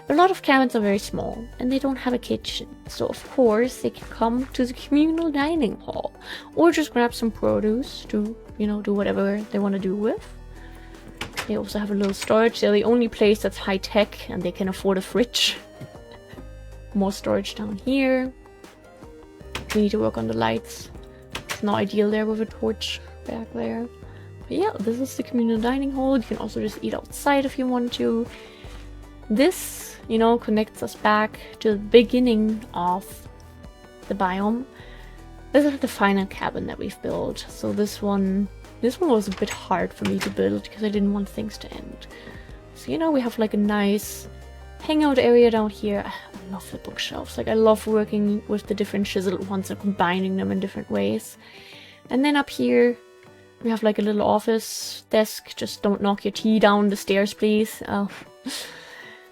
A lot of cabins are very small, and they don't have a kitchen. So, of course, they can come to the communal dining hall. Or just grab some produce to, you know, do whatever they want to do with. They also have a little storage. They're the only place that's high-tech, and they can afford a fridge. More storage down here. We need to work on the lights. It's not ideal there with a torch back there. But yeah, this is the communal dining hall. You can also just eat outside if you want to. This, you know, connects us back to the beginning of the biome. This is the final cabin that we've built. So this one was a bit hard for me to build because I didn't want things to end. So, you know, we have like a nice hangout area down here. I love the bookshelves. Like, I love working with the different chiseled ones and combining them in different ways. And then up here, we have like a little office desk. Just don't knock your tea down the stairs, please.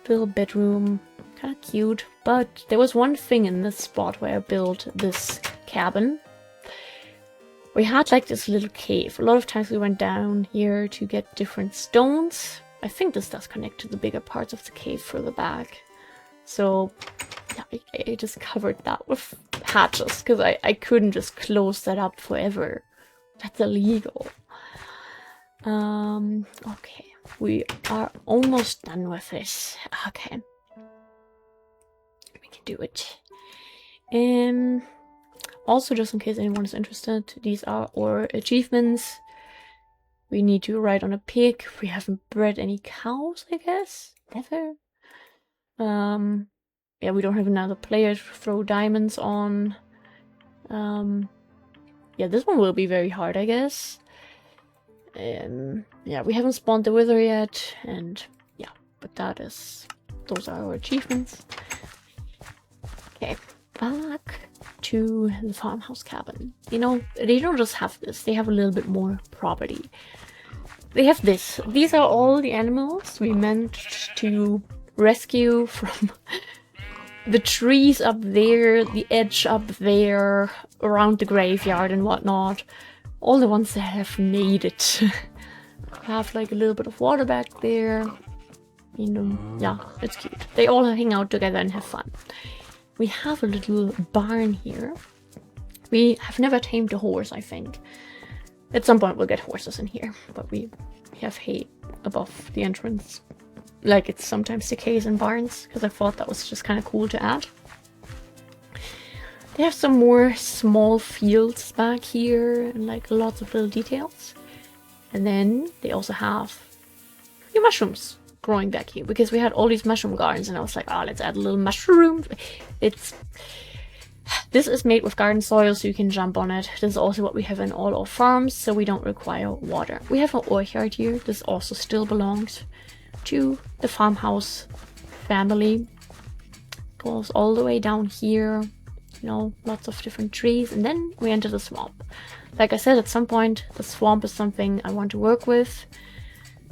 Little bedroom. Kind of cute. But there was one thing in this spot where I built this cabin. We had like this little cave. A lot of times we went down here to get different stones. I think this does connect to the bigger parts of the cave further back. So yeah, I just covered that with hatches because I couldn't just close that up forever. That's illegal. Okay, we are almost done with this. Okay, we can do it. Also, just in case anyone is interested, these are our achievements. We need to ride on a pig. We haven't bred any cows, I guess. Never. Yeah, we don't have another player to throw diamonds on. Yeah, this one will be very hard, I guess. Yeah, we haven't spawned the wither yet, and yeah, but those are our achievements. Okay, back to the farmhouse cabin. You know, they don't just have this, they have a little bit more property. They have this. These are all the animals we managed to rescue from the trees up there, the edge up there, around the graveyard and whatnot. All the ones that have made it. Have like a little bit of water back there. You know, yeah, it's cute. They all hang out together and have fun. We have a little barn here. We have never tamed a horse, I think. At some point we'll get horses in here, but we have hay above the entrance. Like it's sometimes the case in barns, because I thought that was just kind of cool to add. They have some more small fields back here, and like lots of little details. And then they also have a few mushrooms growing back here, because we had all these mushroom gardens, and I was like, oh, let's add a little mushroom. This is made with garden soil, so you can jump on it. This is also what we have in all our farms, so we don't require water. We have an orchard here. This also still belongs to the farmhouse family. Goes all the way down here. You know, lots of different trees. And then we enter the swamp. Like I said, at some point, the swamp is something I want to work with.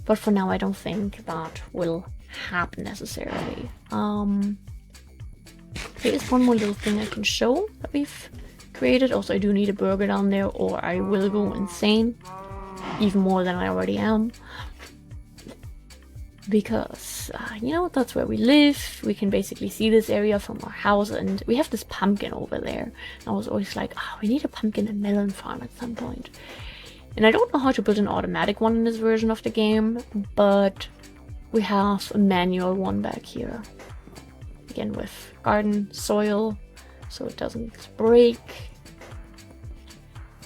But for now, I don't think that will happen necessarily. Here's one more little thing I can show that we've created. Also, I do need a burger down there, or I will go insane. Even more than I already am. Because, you know, that's where we live. We can basically see this area from our house, and we have this pumpkin over there. And I was always like, oh, we need a pumpkin and melon farm at some point. And I don't know how to build an automatic one in this version of the game, but we have a manual one back here. Again, with garden soil, so it doesn't break.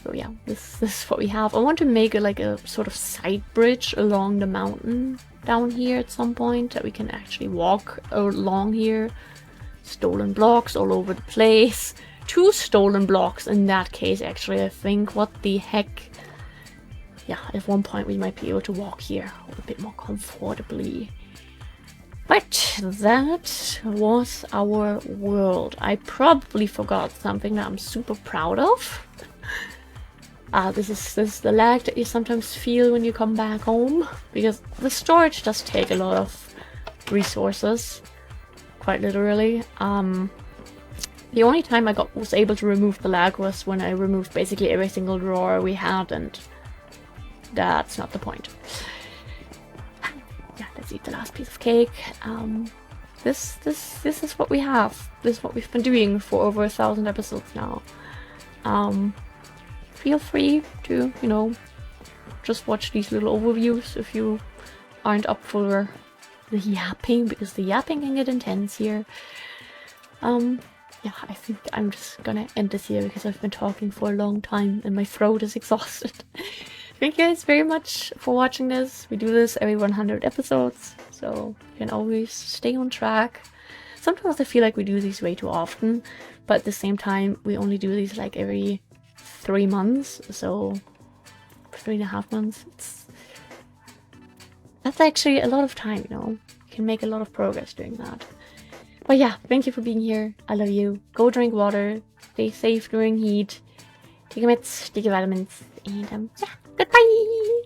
So yeah, this is what we have. I want to make like a sort of side bridge along the mountain down here at some point, that we can actually walk along here. Stolen blocks all over the place. 2 stolen blocks in that case, actually, I think. What the heck? yeah, at one point we might be able to walk here a bit more comfortably. But that was our world. I probably forgot something that I'm super proud of. This is the lag that you sometimes feel when you come back home, because the storage does take a lot of resources, quite literally. The only time I was able to remove the lag was when I removed basically every single drawer we had, and that's not the point. Yeah, let's eat the last piece of cake. This is what we have. This is what we've been doing for over 1,000 episodes now. Feel free to, you know, just watch these little overviews if you aren't up for the yapping, because the yapping can get intense here. Yeah, I think I'm just gonna end this here because I've been talking for a long time and my throat is exhausted. Thank you guys very much for watching this. We do this every 100 episodes, so you can always stay on track. Sometimes I feel like we do these way too often, but at the same time, we only do these like every 3 months, so 3.5 months. That's actually a lot of time, you know. You can make a lot of progress doing that. But yeah, thank you for being here. I love you. Go drink water. Stay safe during heat. Take your meds, take your vitamins, and yeah, goodbye!